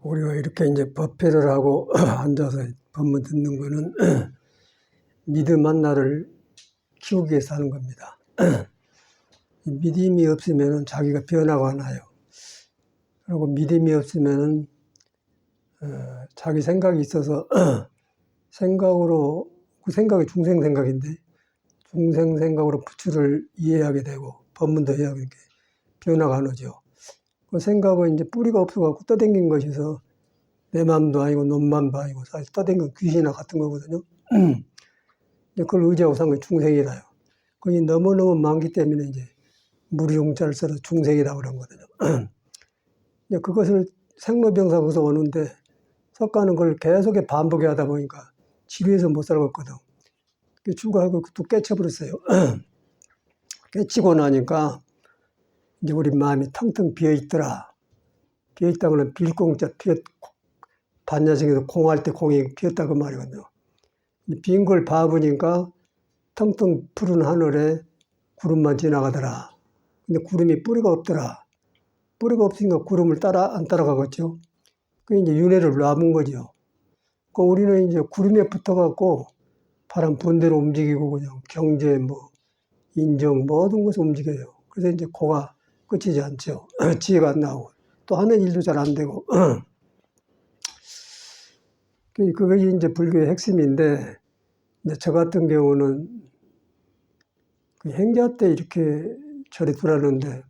우리가 이렇게 이제 법회를 하고 앉아서 법문 듣는 거는 믿음 하나를 키우기 위해서 하는 겁니다. 믿음이 없으면 자기가 변화가 나요. 그리고 믿음이 없으면 자기 생각이 있어서 생각으로, 그 생각이 중생 생각인데 중생 생각으로 부처를 이해하게 되고 법문도 해야 이렇게 변화가 안 오죠. 그 생각은 이제 뿌리가 없어갖고 떠댕긴 것이서 내 마음도 아니고 놈 마음도 아니고 사실 떠댕긴 귀신이나 같은 거거든요. 그걸 의지하고 산 게 중생이라요. 그게 너무너무 많기 때문에 이제 무리용자를 써서 중생이라고 그런 거거든요. 그것을 생로병사 거기서 오는데 석가는 그걸 계속 반복해 하다 보니까 지루해서 못 살았거든. 추가하고 또 깨쳐버렸어요. 깨치고 나니까 이제 우리 마음이 텅텅 비어있더라. 비어있다는 건 빌공자, 반야성에서 공할 때 공이 비었다 그 말이거든요. 빈 걸 봐보니까 텅텅 푸른 하늘에 구름만 지나가더라. 근데 구름이 뿌리가 없더라. 뿌리가 없으니까 구름을 안 따라가겠죠. 그 이제 윤회를 놔본 거죠. 그 우리는 이제 구름에 붙어갖고 바람 분대로 움직이고 그냥 경제 인정 모든 것을 움직여요. 그래서 이제 코가 끝이지 않죠. 지혜가 안 나오고 또 하는 일도 잘 안 되고. 그것이 이제 불교의 핵심인데, 이제 저 같은 경우는 그 행자 때 이렇게 절에 들어왔는데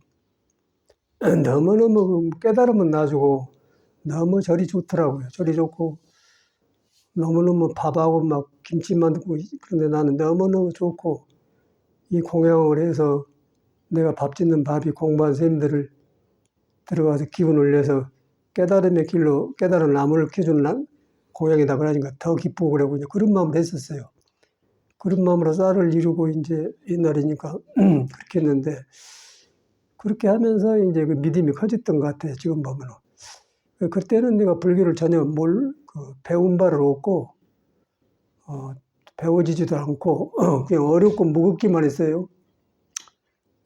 너무너무 깨달으면 나주고 너무 절이 좋더라고요. 절이 좋고 너무너무 밥하고 막 김치만 듣고 그런데 나는 너무너무 좋고 이 공양을 해서 내가 밥 짓는 밥이 공부한 선생님들을 들어가서 기운을 내서 깨달음의 길로 깨달은 나무를 켜주는 공양이다 그러니까 더 기쁘고 그러고 그런 마음을 했었어요. 그런 마음으로 쌀을 이루고 이제 옛날이니까 그렇게 했는데 그렇게 하면서 이제 그 믿음이 커졌던 것 같아요. 지금 보면은. 그때는 내가 불교를 전혀 배운 바를 없고, 배워지지도 않고, 그냥 어렵고 무겁기만 했어요.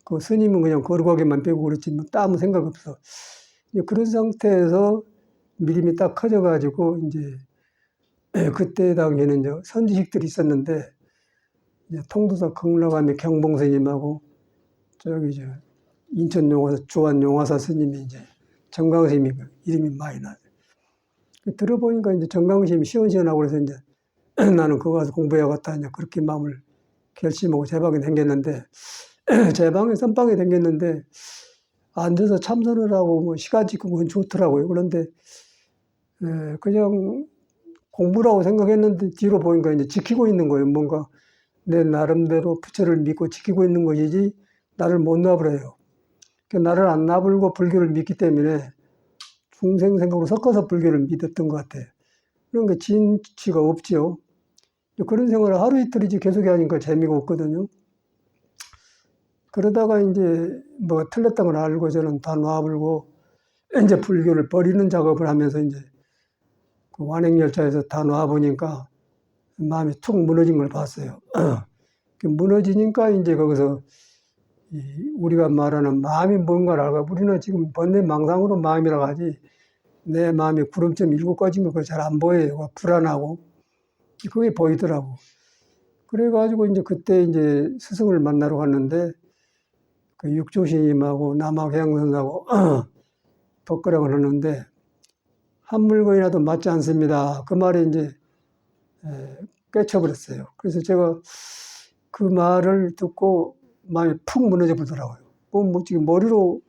그 스님은 그냥 거룩하게만 배우고 그랬지, 아무 생각 없어. 그런 상태에서 믿음이 딱 커져가지고, 이제, 그때 당시에는 이제 선지식들이 있었는데, 이제 통도사 극락암의 경봉 스님하고, 인천 용화사, 주안 용화사 스님이 이제, 정강스님이 이름이 많이 나요. 들어보니까 이제 정강스님이 시원시원하고 그래서 이제 나는 거기 가서 공부해야겠다. 이제 그렇게 마음을 결심하고 제 방에 댕겼는데, 제 방에 선방에 댕겼는데, 앉아서 참선을 하고 시간 지키고 그건 좋더라고요. 그런데, 그냥 공부라고 생각했는데 뒤로 보니까 이제 지키고 있는 거예요. 뭔가 내 나름대로 부처를 믿고 지키고 있는 것이지, 나를 못 놔버려요. 나를 안 놔불고 불교를 믿기 때문에 중생 생각으로 섞어서 불교를 믿었던 것 같아요. 그런 게 진치가 없죠. 그런 생활을 하루 이틀이지 계속 하니까 재미가 없거든요. 그러다가 이제 틀렸다는 걸 알고 저는 다 놔불고 이제 불교를 버리는 작업을 하면서 이제 그 완행열차에서 다 놔보니까 마음이 툭 무너진 걸 봤어요. 무너지니까 이제 거기서 우리가 말하는 마음이 뭔가를 알고 우리는 지금 번뇌망상으로 마음이라고 하지 내 마음이 구름점 7가지인 거 그거 잘 안 보여요. 불안하고 그게 보이더라고. 그래가지고 이제 그때 이제 스승을 만나러 갔는데 그 육조스님하고 남학해양선사하고 법거량을 하는데 한 물건이라도 맞지 않습니다. 그 말이 이제 깨쳐버렸어요. 그래서 제가 그 말을 듣고 마음이 푹 무너져 버리더라고요. 지금 머리로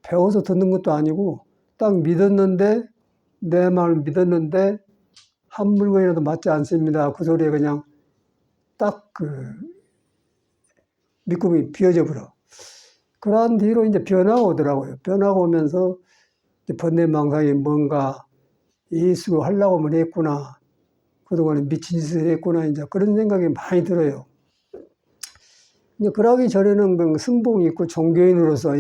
배워서 듣는 것도 아니고 딱 믿었는데 내 마음을 믿었는데 한 물건이라도 맞지 않습니다. 그 소리에 그냥 딱 믿음이 비어져 버려. 그러한 뒤로 이제 변화가 오더라고요. 변화가 오면서 번뇌망상이 뭔가 예수 하려고 하면 했구나. 그동안에 미친 짓을 했구나. 이제 그런 생각이 많이 들어요. 이제 그러기 전에는 승봉이 있고 종교인으로서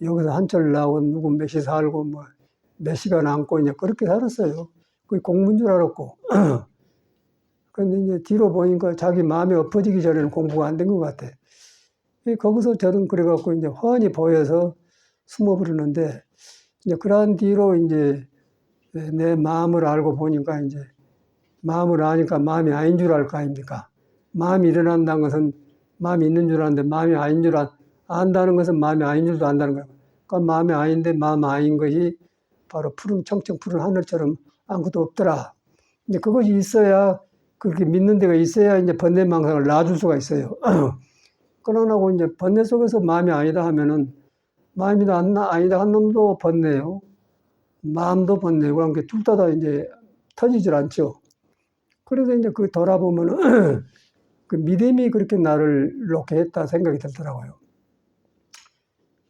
여기서 한철 나오고 누구 몇시 살고 몇 시간 앉고 이제 그렇게 살았어요. 그게 공부인 줄 알았고. 그런데 이제 뒤로 보니까 자기 마음이 엎어지기 전에는 공부가 안 된 것 같아. 거기서 저는 그래갖고 이제 훤히 보여서 숨어 부르는데, 이제 그러한 뒤로 이제 내 마음을 알고 보니까 이제 마음을 아니까 마음이 아닌 줄 알 거 아닙니까? 마음이 일어난다는 것은 마음이 있는 줄 아는데 마음이 아닌 줄 안다는 것은 마음이 아닌 줄도 안다는 거예요. 그러니까 마음이 아닌데 마음 아닌 것이 바로 푸른 청청 푸른 하늘처럼 아무것도 없더라. 이제 그것이 있어야, 그렇게 믿는 데가 있어야 이제 번뇌망상을 놔줄 수가 있어요. 그러나고 이제 번뇌 속에서 마음이 아니다 하면은 마음이 아니다 한 놈도 번뇌요. 마음도 번뇌고, 그러니까 둘 다 이제 터지질 않죠. 그래서 이제 그 돌아보면은 그 믿음이 그렇게 나를 이렇게 했다 생각이 들더라고요.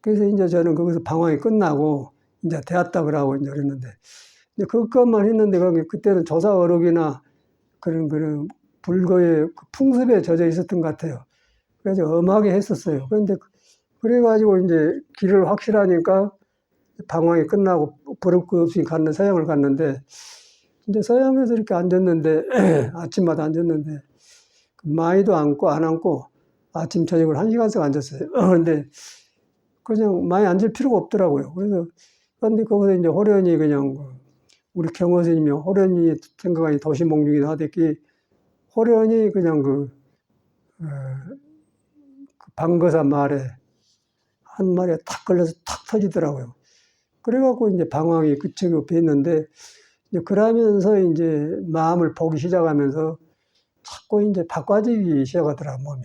그래서 이제 저는 거기서 방황이 끝나고 이제 되었다 그러고 이제 그랬는데, 이제 그것만 했는데 그때는 조사 어록이나 그런 불교의 그 풍습에 젖어 있었던 것 같아요. 그래서 엄하게 했었어요. 그런데 그래가지고 이제 길을 확실하니까 방황이 끝나고 버릇 거 없이 서양을 갔는데, 이제 서양에서 이렇게 앉았는데 아침마다 앉았는데 마이도 앉고 안 앉고 아침 저녁을 1시간씩 앉았어요. 그런데 그냥 많이 앉을 필요가 없더라고요. 그런데 거기서 이제 호련히 그냥 우리 경호 스님이 호련히 생각하니 도시몽중이다 하듯이 호련히 그냥 그 방거사 말에 한 말에 탁 걸려서 탁 터지더라고요. 그래갖고 이제 방황이 그쪽이 옆에 있는데, 이제 그러면서 이제 마음을 보기 시작하면서 자꾸 이제 바꿔지기 시작하더라, 몸이.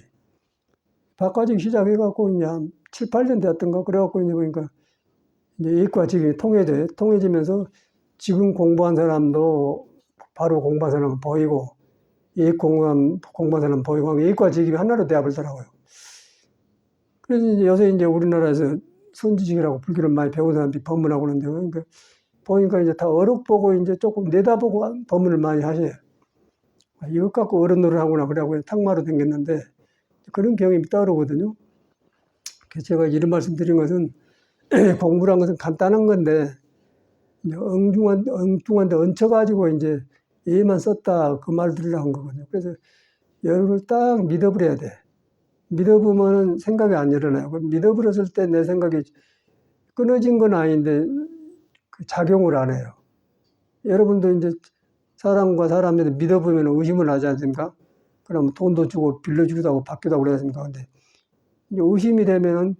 바꿔지기 시작해갖고 이제 한 7, 8년 되었던가? 그래갖고 이제 보니까 이제 이익과 직이 통해지면서 지금 공부한 사람도 바로 공부한 사람은 보이고, 이익 공부한 사람은 보이고, 이익과 직이 하나로 되어버리더라고요. 그래서 이제 요새 이제 우리나라에서 선지식이라고 불교를 많이 배운 사람들이 법문하고 그러는데, 그러니까 보니까 이제 다 어록 보고 이제 조금 내다보고 법문을 많이 하셔요. 이것 갖고 어른노릇 하구나, 그래갖고 탁마로 댕겼는데, 그런 경험이 떠오르거든요. 그래서 제가 이런 말씀 드린 것은, 공부란 것은 간단한 건데, 이제 엉뚱한데 얹혀가지고 이제 예만 썼다, 그 말 들으려고 한 거거든요. 그래서 여러분을 딱 믿어버려야 돼. 믿어보면 생각이 안 일어나요. 믿어버렸을 때 내 생각이 끊어진 건 아닌데 그 작용을 안 해요. 여러분도 이제 사람과 사람한테 믿어보면 의심을 하지 않습니까? 그러면 돈도 주고 빌려주기도 하고 받기도 하고 그러습니까? 근데 이제 의심이 되면은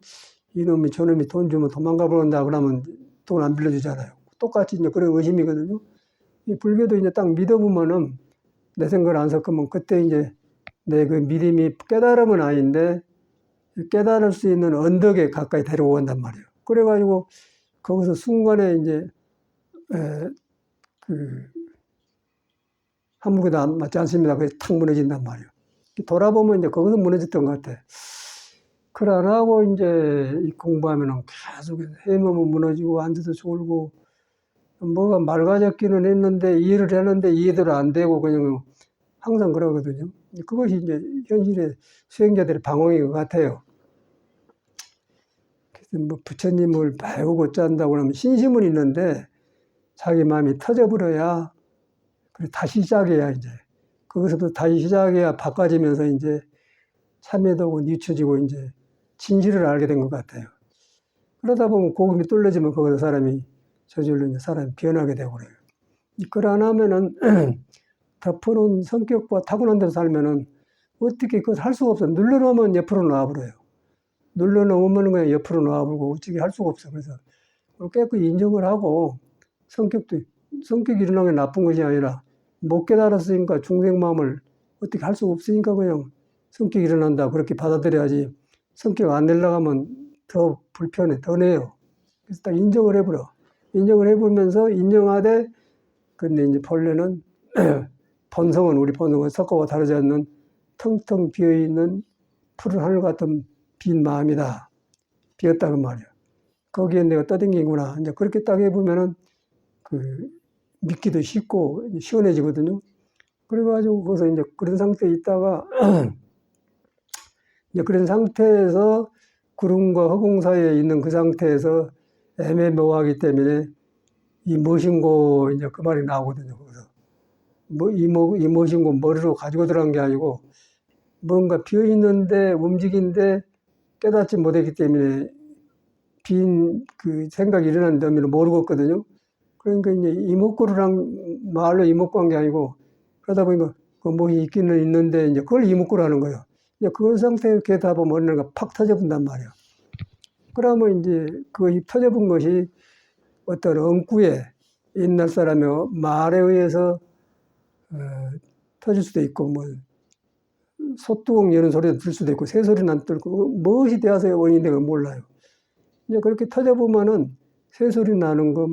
이놈이 저놈이 돈 주면 도망가 버린다 그러면 돈 안 빌려주잖아요. 똑같이 이제 그런 의심이거든요. 이 불교도 이제 딱 믿어보면은 내 생각을 안 섞으면 그때 이제 내 그 믿음이 깨달음은 아닌데 깨달을 수 있는 언덕에 가까이 데려온단 말이에요. 그래가지고 거기서 순간에 이제 한무게도 맞지 않습니다. 그래서 탁 무너진단 말이에요. 돌아보면 이제 거기서 무너졌던 것 같아. 그걸 안 하고 이제 공부하면은 계속 헤매면 무너지고 앉아서 졸고 뭐가 맑아졌기는 했는데 이해를 했는데 이해대로 안 되고 그냥 항상 그러거든요. 그것이 이제 현실의 수행자들의 방황인 것 같아요. 그래서 뭐 부처님을 배우고 짠다고 그러면 신심은 있는데 자기 마음이 터져버려야 다시 시작해야 이제 거기서부터 다시 시작해야 바꿔지면서 이제 참회도고 늦춰지고 이제 진실을 알게 된 것 같아요. 그러다 보면 고금이 뚫려지면 거기서 사람이 저절로 이제 사람이 변하게 되고 그래요. 그걸 안 하면은 덮어놓은 성격과 타고난 대로 살면은 어떻게 그걸 할 수가 없어. 눌러놓으면 옆으로 나와버려요. 눌러놓으면 그냥 옆으로 나와버리고 어떻게 할 수가 없어. 그래서 깨끗이 인정을 하고 성격이 일어나는 게 나쁜 것이 아니라 못 깨달았으니까 중생 마음을 어떻게 할 수가 없으니까 그냥 성격이 일어난다. 그렇게 받아들여야지. 성격 안 내려가면 더 불편해, 더 내요. 그래서 딱 인정을 해버려. 인정을 해보면서 인정하되, 근데 이제 본래는 우리 본성은 석고와 다르지 않는 텅텅 비어있는 푸른 하늘 같은 빈 마음이다. 비었다 그 말이야. 거기에 내가 떠댕기구나. 이제 그렇게 딱 해보면은 믿기도 쉽고 시원해지거든요. 그래가지고 거기서 이제 그런 상태에 있다가 이제 그런 상태에서 구름과 허공 사이에 있는 그 상태에서 애매모호하기 때문에 이 무엇인고 이제 그 말이 나오거든요. 거기서 이 무엇인고 머리로 가지고 들어간 게 아니고 뭔가 비어 있는데 움직이는데 깨닫지 못했기 때문에 빈 그 생각이 일어나는 의미를 모르겠거든요. 그러니까 이제 이목구르랑 말로 이목구한 게 아니고 그러다 보니까 그 뭐이 있기는 있는데 이제 그걸 이목구라는 거예요. 이제 그 상태에 게다 보면 언젠가 팍 터져본단 말이에요. 그러면 이제 그 입 터져본 것이 어떤 엉구에 옛날 사람의 말에 의해서 터질 수도 있고 뭐 소뚜껑 여는 소리도 들 수도 있고 새소리는 안 들고 무엇이 되어서 원인이 되는 걸 몰라요. 이제 그렇게 터져보면은 새소리 나는 것,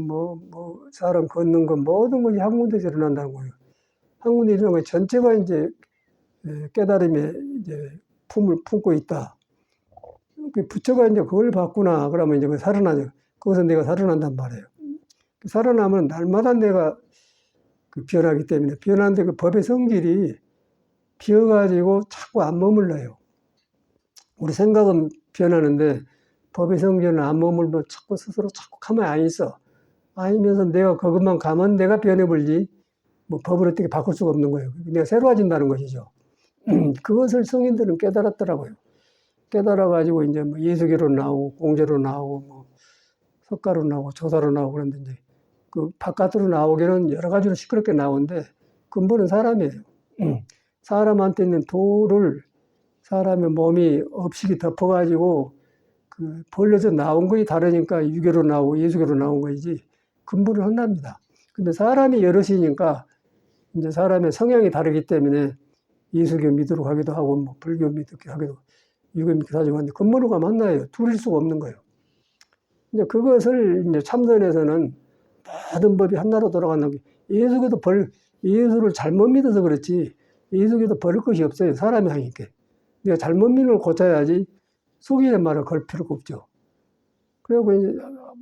사람 걷는 것, 모든 것이 한 군데서 일어난다는 거예요. 한 군데 일어나는 것 전체가 이제 깨달음의 이제 품을 품고 있다. 부처가 이제 그걸 봤구나. 그러면 이제 살아나죠. 거기서 내가 살아난단 말이에요. 살아나면 날마다 내가 그 변하기 때문에 변하는데 그 법의 성질이 비어가지고 자꾸 안 머물러요. 우리 생각은 변하는데 법의 성질은 안 머물면 자꾸 스스로 자꾸 가만히 안 있어. 아니면서 내가 그것만 가면 내가 변해버리지 뭐 법을 어떻게 바꿀 수가 없는 거예요. 내가 새로워진다는 것이죠. 그것을 성인들은 깨달았더라고요. 깨달아가지고 이제 뭐 예수계로 나오고 공제로 나오고 뭐 석가로 나오고 조사로 나오고 그런데 이제 그 바깥으로 나오기는 여러 가지로 시끄럽게 나오는데 근본은 사람이에요. 사람한테 있는 도를 사람의 몸이 업식이 덮어가지고 그 벌려져 나온 것이 다르니까 유교로 나오고 예수교로 나온 것이지 근본은 하나입니다. 근데 사람이 여럿이니까 이제 사람의 성향이 다르기 때문에 예수교 믿으러 가기도 하고 뭐 불교 믿으러 가기도 유교 믿기도 하지만 근데 근본은 만나요. 둘일 수가 없는 거예요. 이제 그것을 이제 참선에서는 모든 법이 하나로 돌아가는 게 예수교도 예수를 잘못 믿어서 그렇지 예수교도 버릴 것이 없어요. 사람이 하니까. 내가 잘못 믿는 걸 고쳐야지 속이는 말을 걸 필요가 없죠. 그리고 이제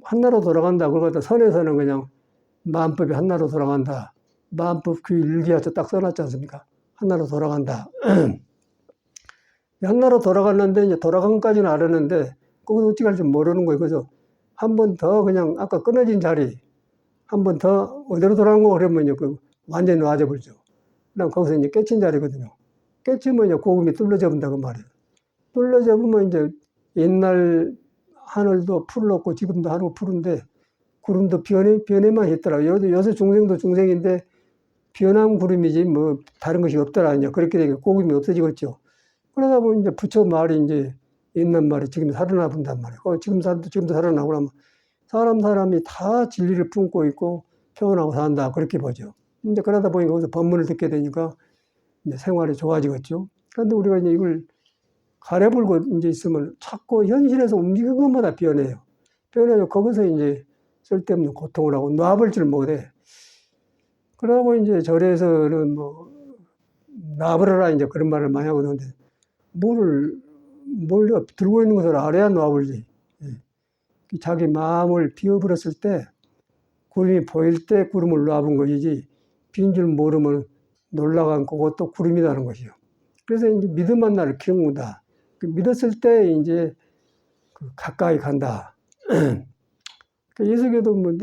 하나로 돌아간다. 그러고 선에서는 그냥 마음법이 하나로 돌아간다. 마음법 그 일기에서 딱 써놨지 않습니까? 하나로 돌아간다. 하나로 돌아갔는데 이제 돌아간 것까지는 알았는데 거기서 어떻게 할지 모르는 거예요. 그래서 한 번 더 그냥 아까 끊어진 자리 한 번 더 어디로 돌아간 거 그러면요. 그 완전히 놔져버리죠. 그럼 거기서 이제 깨친 자리거든요. 깨치면 이제 고금이 뚫려져 본다고 말이에요. 뚫려져 보면 이제 옛날 하늘도 푸르렀고 지금도 하늘 푸른데 구름도 변해만 있더라고요. 요새 중생도 중생인데 변한 구름이지 뭐 다른 것이 없더라. 이제 그렇게 되니까 고금이 없어지겠죠. 그러다 보면 이제 부처 말이 이제 있는 말이 지금 살아나 본단 말이에요. 지금도 살아나고 그러면 사람이 다 진리를 품고 있고 표현하고 산다. 그렇게 보죠. 근데 그러다 보니까 거기서 법문을 듣게 되니까 이제 생활이 좋아지겠죠. 그런데 우리가 이제 이걸 가려불고 이제 있으면 자꾸 현실에서 움직이는 것마다 변해요. 변해서 거기서 이제 쓸데없는 고통을 하고 놔볼 줄 못해. 그러고 이제 절에서는 뭐 놔버려라 이제 그런 말을 많이 하거든요. 뭘 들고 있는 것을 알아야 놔버리지. 자기 마음을 비워버렸을 때 구름이 보일 때 구름을 놔본 것이지 빈 줄 모르면 놀라간 그것도 구름이라는 것이요. 그래서 이제 믿음만 나를 키운다. 믿었을 때 이제 가까이 간다. 예수교도 뭐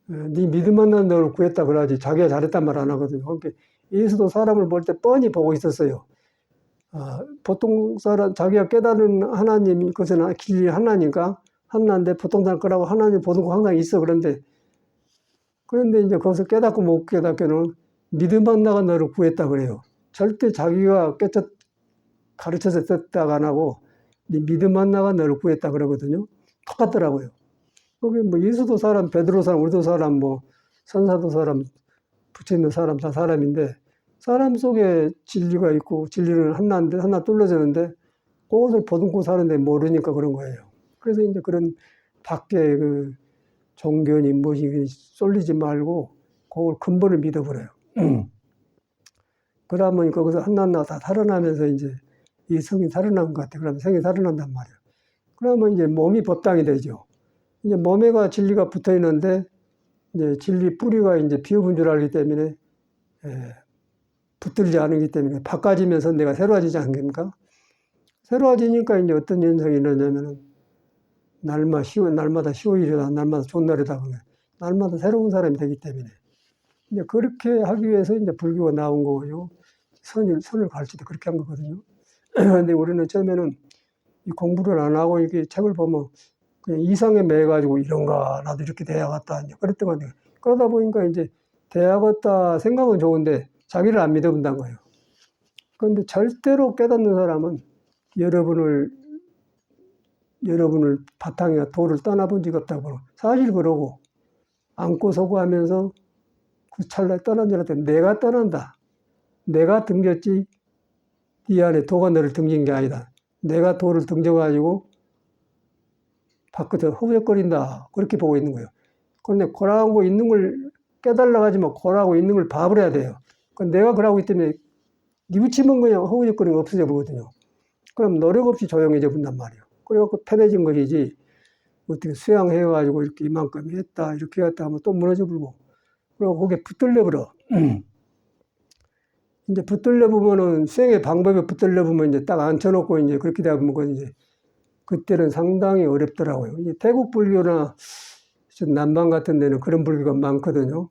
네 믿음만 난 너를 구했다 그러지 자기가 잘했단 말 안 하거든요. 그러니까 예수도 사람을 볼 때 뻔히 보고 있었어요. 보통 사람 자기가 깨달은 하나님이 그것은 길이 하나니까 하나인데 보통 사람 거라고 하나님 보는 거 항상 있어. 그런데 이제 거기서 깨닫고 못 깨닫고는 믿음만 나가 너를 구했다 그래요. 절대 자기가 가르쳐서 썼다가 안 하고 네 믿음만 나가 너를 구했다 그러거든요. 똑같더라고요. 거기 뭐 예수도 사람, 베드로 사람, 우리도 사람, 뭐 선사도 사람, 부처님도 사람, 다 사람인데 사람 속에 진리가 있고 진리는 하나인데 하나 뚫려지는데 그것을 보듬고 사는데 모르니까 그런 거예요. 그래서 이제 그런 밖에 그 종교니 무엇이 쏠리지 말고 그걸 근본을 믿어버려요. 그러면 거기서 하나하나 다 살아나면서 이제 이 성이 살아난 것 같아. 그러면 성이 살아난단 말이에요. 그러면 이제 몸이 법당이 되죠. 이제 몸에가 진리가 붙어 있는데 이제 진리 뿌리가 이제 비어본 줄 알기 때문에 붙들지 않기 때문에 바꿔지면서 내가 새로워지지 않습니까? 새로워지니까 이제 어떤 현상이 일어나냐면은 날마다 쉬워이다 날마다 좋은 날이다. 날마다 새로운 사람이 되기 때문에 이제 그렇게 하기 위해서 이제 불교가 나온 거고요. 선을 가르칠 때 그렇게 한 거거든요. 그런데 우리는 처음에는 이 공부를 안 하고 이렇게 책을 보면 그냥 이상에 매가지고 이런가 나도 이렇게 대학 갔다 이제 그랬던 건데 그러다 보니까 이제 대학 갔다 생각은 좋은데 자기를 안 믿어본다는 거예요. 그런데 절대로 깨닫는 사람은 여러분을 바탕이나 도를 떠나본 적이 없다고. 사실 그러고 안고 서고 하면서 그 찰나에 떠난 줄 알았더니 내가 떠난다. 내가 등졌지 이 안에 도가 너를 등진 게 아니다. 내가 도를 등져가지고 밖에서 허우적거린다. 그렇게 보고 있는 거예요. 그런데 고라고 있는 걸 깨달으려고 하지만 고라고 있는 걸 봐버려야 돼요. 내가 그러고 있기 때문에 뉘우치면 그냥 허우적거리는 거 없어져 버거든요. 그럼 노력 없이 조용해져 본단 말이에요. 그래갖고 편해진 것이지 어떻게 수양해가지고 이렇게 이만큼 했다 이렇게 했다 하면 또 무너져 버리고 그리고 거기에 붙들려 버려. 이제 붙들려 보면은 수행의 방법에 붙들려 보면 이제 딱 앉혀놓고 이제 그렇게 되다 보면 이제 그때는 상당히 어렵더라고요. 이제 태국 불교나 남방 같은 데는 그런 불교가 많거든요.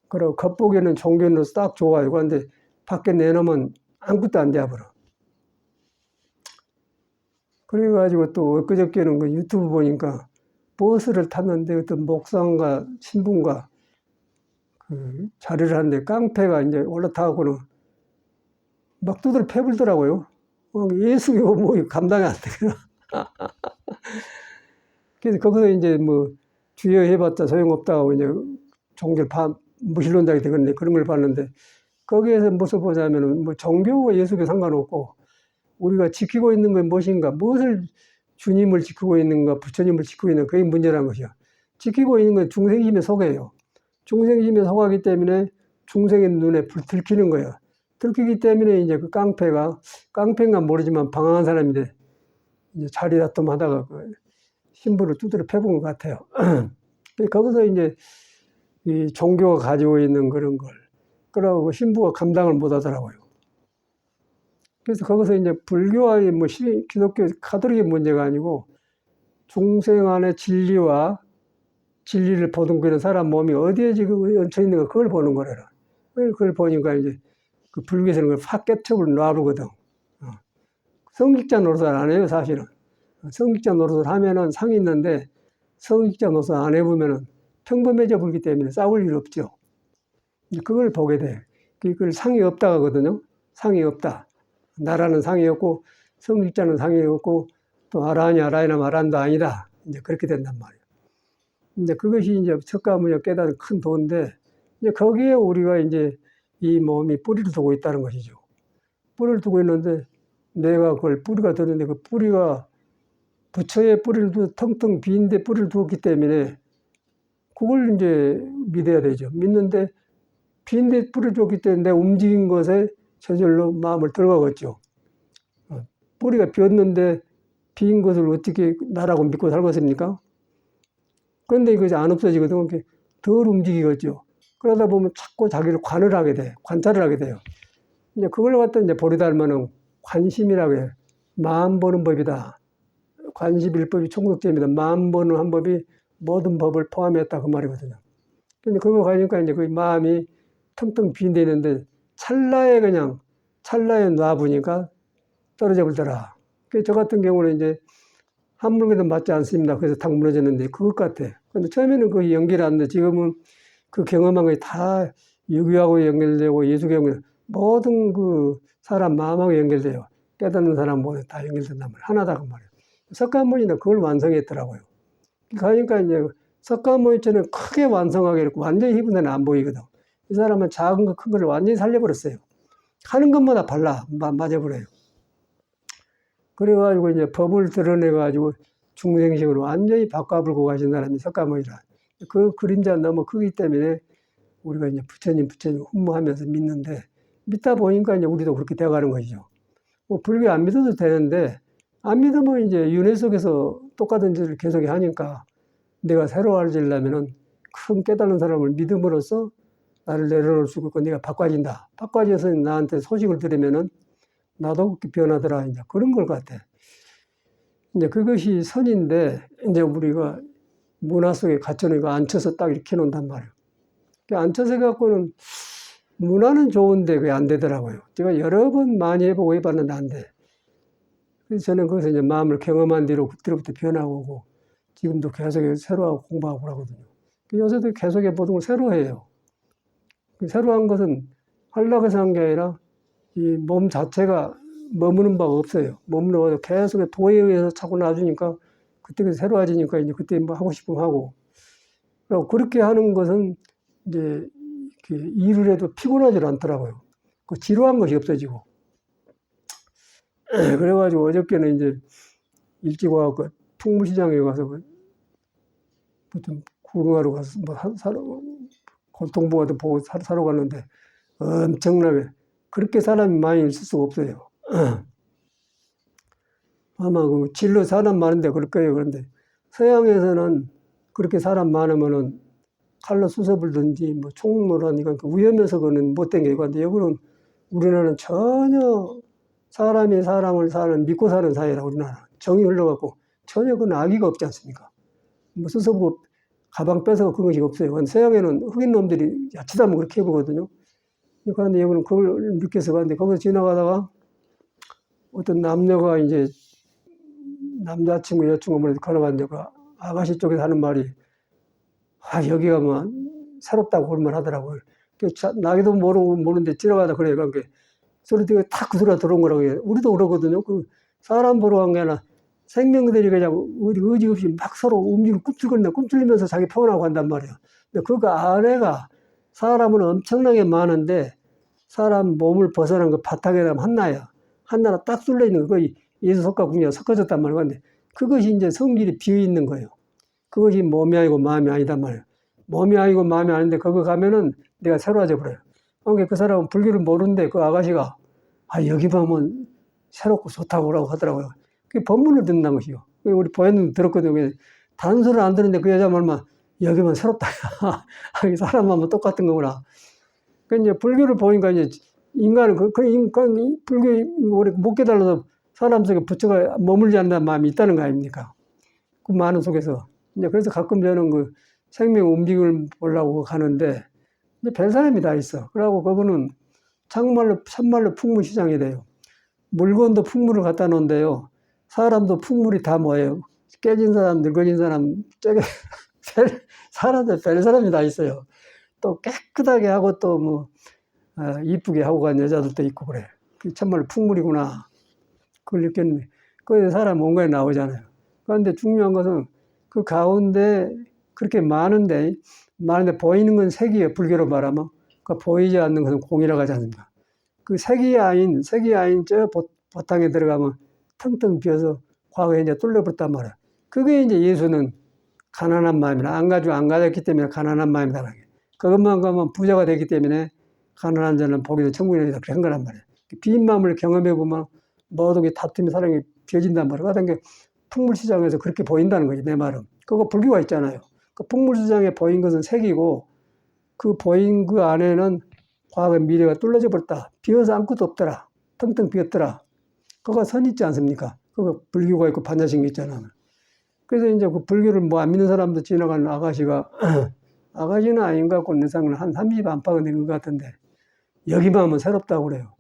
그리고 겉보기에는 종교로서 딱 좋아요. 그런데 밖에 내놓으면 아무것도 안 돼버려. 그래가지고 또 엊그저께는 그 유튜브 보니까 버스를 탔는데 어떤 목사인가 신부인가 그 자리를 하는데 깡패가 이제 올라타고는 막 두들 패불더라고요. 예수교 뭐 감당이 안 되더라. 그래서 거기서 이제 뭐 주여 해봤자 소용없다고 이제 종교를 무신론자가 되겠네 그런 걸 봤는데 거기에서 무엇을 보자면은 뭐 종교와 예수교 상관없고 우리가 지키고 있는 건 무엇인가, 무엇을 주님을 지키고 있는가, 부처님을 지키고 있는가, 그게 문제라는 것이야. 지키고 있는 건 중생심에 속해요. 중생심에 속하기 때문에 중생의 눈에 불 들키는 거예요. 들키기 때문에 이제 그 깡패인가 모르지만 방황한 사람인데 이제 자리 다툼하다가 그 신부를 두드려 패본 것 같아요. 거기서 이제 이 종교가 가지고 있는 그런 걸, 그러고 신부가 감당을 못 하더라고요. 그래서 거기서 이제 불교와 뭐 기독교 카톨릭의 문제가 아니고 중생 안의 진리와 진리를 보듬고 사람 몸이 어디에 지금 얹혀 있는가 그걸 보는 거래요. 그걸 보니까 이제 그 불교에서는 그걸 확 깨트려 놔보거든. 성직자 노릇을 안 해요, 사실은. 성직자 노릇을 하면은 상이 있는데 성직자 노릇을 안 해보면은 평범해져 버리기 때문에 싸울 일 없죠. 그걸 보게 돼. 그걸 상이 없다 하거든요. 상이 없다. 나라는 상이 없고 성직자는 상이 없고 또 아라하니 아라이나 마란도 아니다. 이제 그렇게 된단 말이에요. 이제 그것이 이제 석가모니가 깨달은 큰 도인데 이제 거기에 우리가 이제 이 몸이 뿌리를 두고 있다는 것이죠. 뿌리를 두고 있는데 내가 그걸 뿌리가 되는데 그 뿌리가 부처의 뿌리를 텅텅 빈데 뿌리를 두었기 때문에 그걸 이제 믿어야 되죠. 믿는데 빈데 뿌리를 줬기 때문에 내 움직인 것에 저절로 마음을 들어가겠죠. 뿌리가 비었는데 빈 것을 어떻게 나라고 믿고 살겠습니까? 그런데 이것이 안 없어지거든. 덜 움직이겠죠. 그러다 보면 자꾸 자기를 관찰을 하게 돼요. 이제 그걸 갖다 이제 버리다 하면은 관심이라고 해요. 마음 보는 법이다. 관심일법이 총독제입니다. 마음 보는 한 법이 모든 법을 포함했다. 그 말이거든요. 근데 그거 가니까 이제 그 마음이 텅텅 빈데 있는데 찰나에 놔보니까 떨어져 버리더라. 그래서 저 같은 경우는 이제 한 물건도 맞지 않습니다. 그래서 탁 무너졌는데 그것 같아. 근데 처음에는 그게 연결이 안 돼. 지금은 그 경험한 것이 다 유교하고 연결되고 예수교 연결, 모든 그 사람 마음하고 연결돼요. 깨닫는 사람 모두 다 연결된단 말이에요. 하나다 그 말이에요. 석가모니는 그걸 완성했더라고요. 그러니까 이제 석가모니처럼 크게 완성하게 이렇게 완전히 희분 데는 안 보이거든. 이 사람은 작은 거 큰 거를 완전히 살려버렸어요. 하는 것마다 맞아버려요. 그래가지고 이제 법을 드러내가지고 중생식으로 완전히 바꿔불고 가신 사람이 석가모니라. 그 그림자 너무 크기 때문에 우리가 이제 부처님 훈무하면서 믿는데 믿다 보니까 이제 우리도 그렇게 돼가는 것이죠. 뭐 불교 안 믿어도 되는데 안 믿으면 이제 윤회 속에서 똑같은 짓을 계속 하니까 내가 새로 알지려면은 큰 깨달은 사람을 믿음으로써 나를 내려놓을 수 있고 내가 바꿔진다. 바꿔져서 나한테 소식을 들으면은 나도 그렇게 변하더라. 이제 그런 걸 같아. 이제 그것이 선인데 이제 우리가 문화 속에 갇혀놓고 앉혀서 딱 이렇게 놓는단 말이에요. 앉혀서 갖고는 문화는 좋은데 그게 안 되더라고요. 제가 여러 번 많이 해보고 해봤는데 안 돼. 그래서 저는 거기서 이제 마음을 경험한 뒤로 그때부터 변하고 오고, 지금도 계속 새로하고 공부하고 그러거든요. 요새도 계속 모든 걸 새로 해요. 새로 한 것은 하려고 해서 한 게 아니라 이 몸 자체가 머무는 바가 없어요. 머무는 계속 도에 의해서 자꾸 놔주니까 그때 새로워지니까 이제 그때 뭐 하고 싶으면 하고. 그리고 그렇게 하는 것은 이제 일을 해도 피곤하지 않더라고요. 그 지루한 것이 없어지고. 그래가지고 어저께는 이제 일찍 와서 풍물시장에 가서 좀 구경하러 가서 뭐 사러, 고통부가도 보고 사러 갔는데 엄청나게 그렇게 사람이 많이 있을 수가 없어요. 아마 그 진로 사람 많은데 그럴 거예요. 그런데 서양에서는 그렇게 사람 많으면은 칼로 쑤셔불든지 뭐 총놀하니까 위험해서 그는 못된 게 있는데 여기는 우리나라는 전혀 사람이 사람을 믿고 사는 사회라 우리나라 정이 흘러갖고 전혀 그건 악의가 없지 않습니까? 뭐 쑤셔보고 가방 뺏어가 그것이 없어요. 서양에는 흑인 놈들이 야치다 뭐 그렇게 해보거든요. 그런데 여기는 그걸 느껴서 갔는데 거기서 지나가다가 어떤 남녀가 이제 남자친구 여자친구 걸어갔는데 그 아가씨 쪽에서 하는 말이 여기가 뭐 새롭다고 그런 하더라고요. 나기도 모르는데 지나가다 그래요. 그러니까 소리 되게 탁 그 소리가 들어온 거라고 해요. 우리도 그러거든요. 그 사람 보러 간 게 아니라 생명들이 그냥 의지 없이 막 서로 움직이고 꿈틀리면서 자기 표현하고 한단 말이에요. 근데 그 아래가 사람은 엄청나게 많은데 사람 몸을 벗어난 그 바닥에다 한나라 딱 쏠려 있는 거 거의 예수석과 궁녀가 섞어졌단 말이에요. 근데 그것이 이제 성질이 비어 있는 거예요. 그것이 몸이 아니고 마음이 아니단 말이에요. 몸이 아니고 마음이 아닌데 거기 가면은 내가 새로워져 버려요. 그러니까 그 사람은 불교를 모르는데 그 아가씨가 여기 보면 새롭고 좋다고 그러고 하더라고요. 그게 법문을 듣는다는 것이요. 우리 보현님 들었거든요. 단소를 안 듣는데 그 여자 말만 여기만 새롭다. 사람만 똑같은 거구나. 그 이제 불교를 보니까 이제 인간은 불교 우리 못 깨달아서 사람 속에 부처가 머물지 않는 마음이 있다는 거 아닙니까? 그 많은 속에서. 이제 그래서 가끔 저는 그 생명 움직임을 보려고 가는데 이제 별 사람이 다 있어. 그러고 그거는 참말로 풍물시장이 돼요. 물건도 풍물을 갖다 놓은데요. 사람도 풍물이 다 뭐예요? 깨진 사람, 늙어진 사람, 사람들 별 사람이 다 있어요. 또 깨끗하게 하고 또 뭐 이쁘게 하고 간 여자들도 있고 그래. 참말로 풍물이구나. 그걸 느꼈는데 거기서 사람 온갖에 나오잖아요. 그런데 중요한 것은 그 가운데 그렇게 많은데 보이는 건 색이에요. 불교로 말하면. 그러니까 보이지 않는 것은 공이라고 하지 않습니까? 그 색이 아닌 저 바탕에 들어가면 텅텅 비어서 과거에 이제 뚫려버렸단 말이야. 그게 이제 예수는 가난한 마음이라 안 가졌기 때문에 가난한 마음이다. 그것만 가면 부자가 되기 때문에 가난한 자는 복이 천국이다. 그렇게 한 거란 말이야. 빈 마음을 경험해 보면 모든 게 다툼이 사랑이 비어진단 말이야. 같은 게 풍물시장에서 그렇게 보인다는 거지, 내 말은. 그거 불교가 있잖아요. 그 풍물시장에 보인 것은 색이고 그 보인 그 안에는 과거 미래가 뚫려져 버렸다. 비어서 아무것도 없더라. 텅텅 비었더라. 그거 선 있지 않습니까? 그거 불교가 있고 반야신이 있잖아. 그래서 이제 그 불교를 뭐 안 믿는 사람도 지나가는 아가씨가 아가씨는 아닌 것 같고 내 생각은 한 30 안팎은 된 것 같은데 여기만 하면 새롭다고 그래요.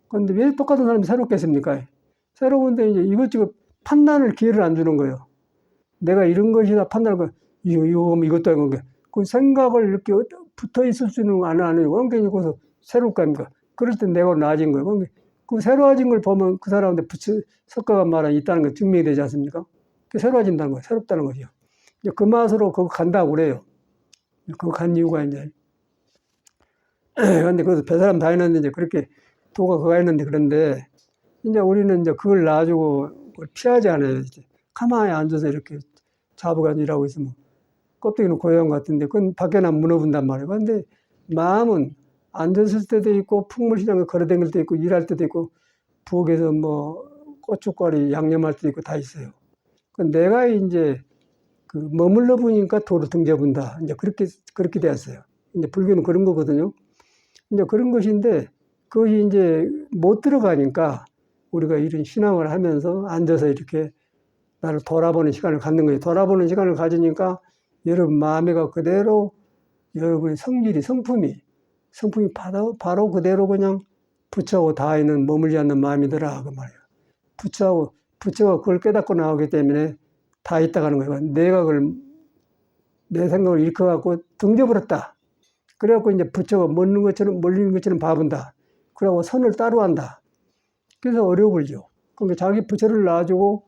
그런데 왜 똑같은 사람이 새롭겠습니까? 새로운데 이제 이것저것 판단을 기회를 안 주는 거예요. 내가 이런 것이다 판단을 이것도 아니고 그 생각을 이렇게 붙어 있을 수는 안 하네요. 그러니까 이거서 새로울 거 아닙니까? 그럴 때 내가 나아진 거예요. 그러니까 그 새로워진 걸 보면 그 사람한테 석가가 말한 있다는 게 증명이 되지 않습니까? 그 새로워진다는 거예요. 새롭다는 거죠. 이제 그 맛으로 그거 간다고 그래요. 그거 간 이유가 이제. 그런데 그래서 별 사람 다 했는데 이제 그렇게 도가 그거 했는데 그런데 이제 우리는 이제 그걸 놔주고 그걸 피하지 않아요. 이제 가만히 앉아서 이렇게 자부간 일하고 있으면 껍데기는 고양 같은데 그건 밖에 나면 무너진단 말이에요. 그런데 마음은 앉았을 때도 있고 풍물시장에 걸어다닐 때도 있고 일할 때도 있고 부엌에서 뭐 고춧가루 양념할 때도 있고 다 있어요. 내가 이제 그 머물러 보니까 도로 등져본다. 이제 그렇게 되었어요. 이제 불교는 그런 거거든요. 이제 그런 것인데 그것이 이제 못 들어가니까 우리가 이런 신앙을 하면서 앉아서 이렇게 나를 돌아보는 시간을 갖는 거예요. 돌아보는 시간을 가지니까 여러분 마음에가 그대로 여러분의 성품이 바로 그대로 그냥 부처하고 다 있는 머물지 않는 마음이더라 그 말이에요. 부처가 그걸 깨닫고 나오기 때문에 다 있다가는 거예요. 내가 그걸, 내 생각을 일컬어갖고 등져버렸다. 그래갖고 이제 부처가 몰리는 것처럼 봐본다. 그러고 선을 따로 한다. 그래서 어려울죠. 그러니까 자기 부처를 놔주고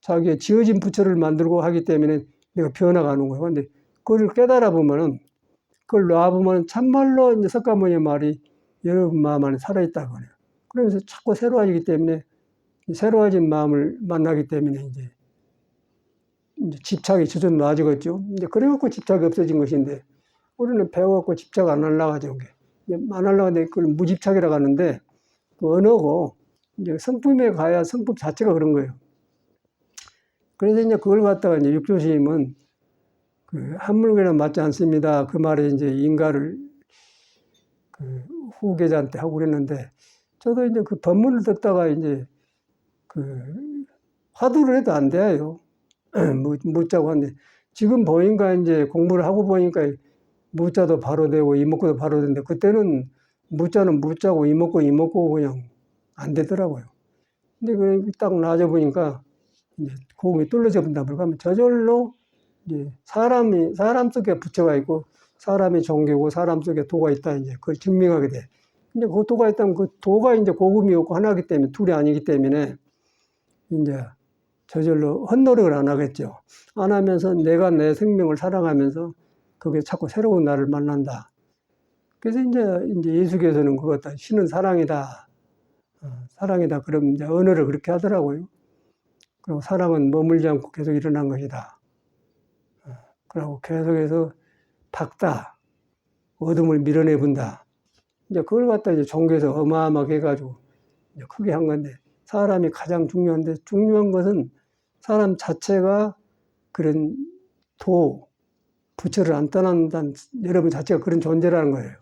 자기의 지어진 부처를 만들고 하기 때문에 내가 변화가 오는 거예요. 근데 그걸 깨달아 보면은, 그걸 놔보면 참말로 이제 석가모니의 말이 여러분 마음 안에 살아있다고 그래요. 그러면서 자꾸 새로워지기 때문에, 새로워진 마음을 만나기 때문에 이제 집착이 저절로 놔지겠죠. 이제 그래갖고 집착이 없어진 것인데, 우리는 배워갖고 집착 안 하려고 하죠. 안 하려고 하는데 그걸 무집착이라고 하는데, 그 언어고, 이제 성품에 가야 성품 자체가 그런 거예요. 그래서 이제 그걸 갖다가 이제 육조스님은 그 한물개는 맞지 않습니다. 그 말에 이제 인가를 그 후계자한테 하고 그랬는데, 저도 이제 그 법문을 듣다가 이제 그 화두를 해도 안 돼요. 묻자고 하는데, 지금 보니까 이제 공부를 하고 보니까 묻자도 바로 되고 이목구도 바로 되는데, 그때는 묻자는 묻자고 이목구 그냥 안 되더라고요. 근데 그 딱 나아져 보니까 이제 고음이 뚫려져 본다. 그러면 저절로 이제 사람 속에 부처가 있고 사람이 종교고 사람 속에 도가 있다. 이제 그걸 증명하게 돼. 근데 그 도가 있다면 그 도가 이제 고음이었고 하나이기 때문에 둘이 아니기 때문에 이제 저절로 헛노력을 안 하겠죠. 안 하면서 내가 내 생명을 사랑하면서 그게 자꾸 새로운 나를 만난다. 그래서 이제 예수께서는 그것다. 신은 사랑이다. 사랑이다. 그럼 이제 언어를 그렇게 하더라고요. 그리고 사랑은 머물지 않고 계속 일어난 것이다. 그리고 계속해서 닦다. 어둠을 밀어내본다. 이제 그걸 갖다 이제 종교에서 어마어마하게 해가지고 이제 크게 한 건데, 사람이 가장 중요한데, 중요한 것은 사람 자체가 그런 부처를 안 떠난다는 여러분 자체가 그런 존재라는 거예요.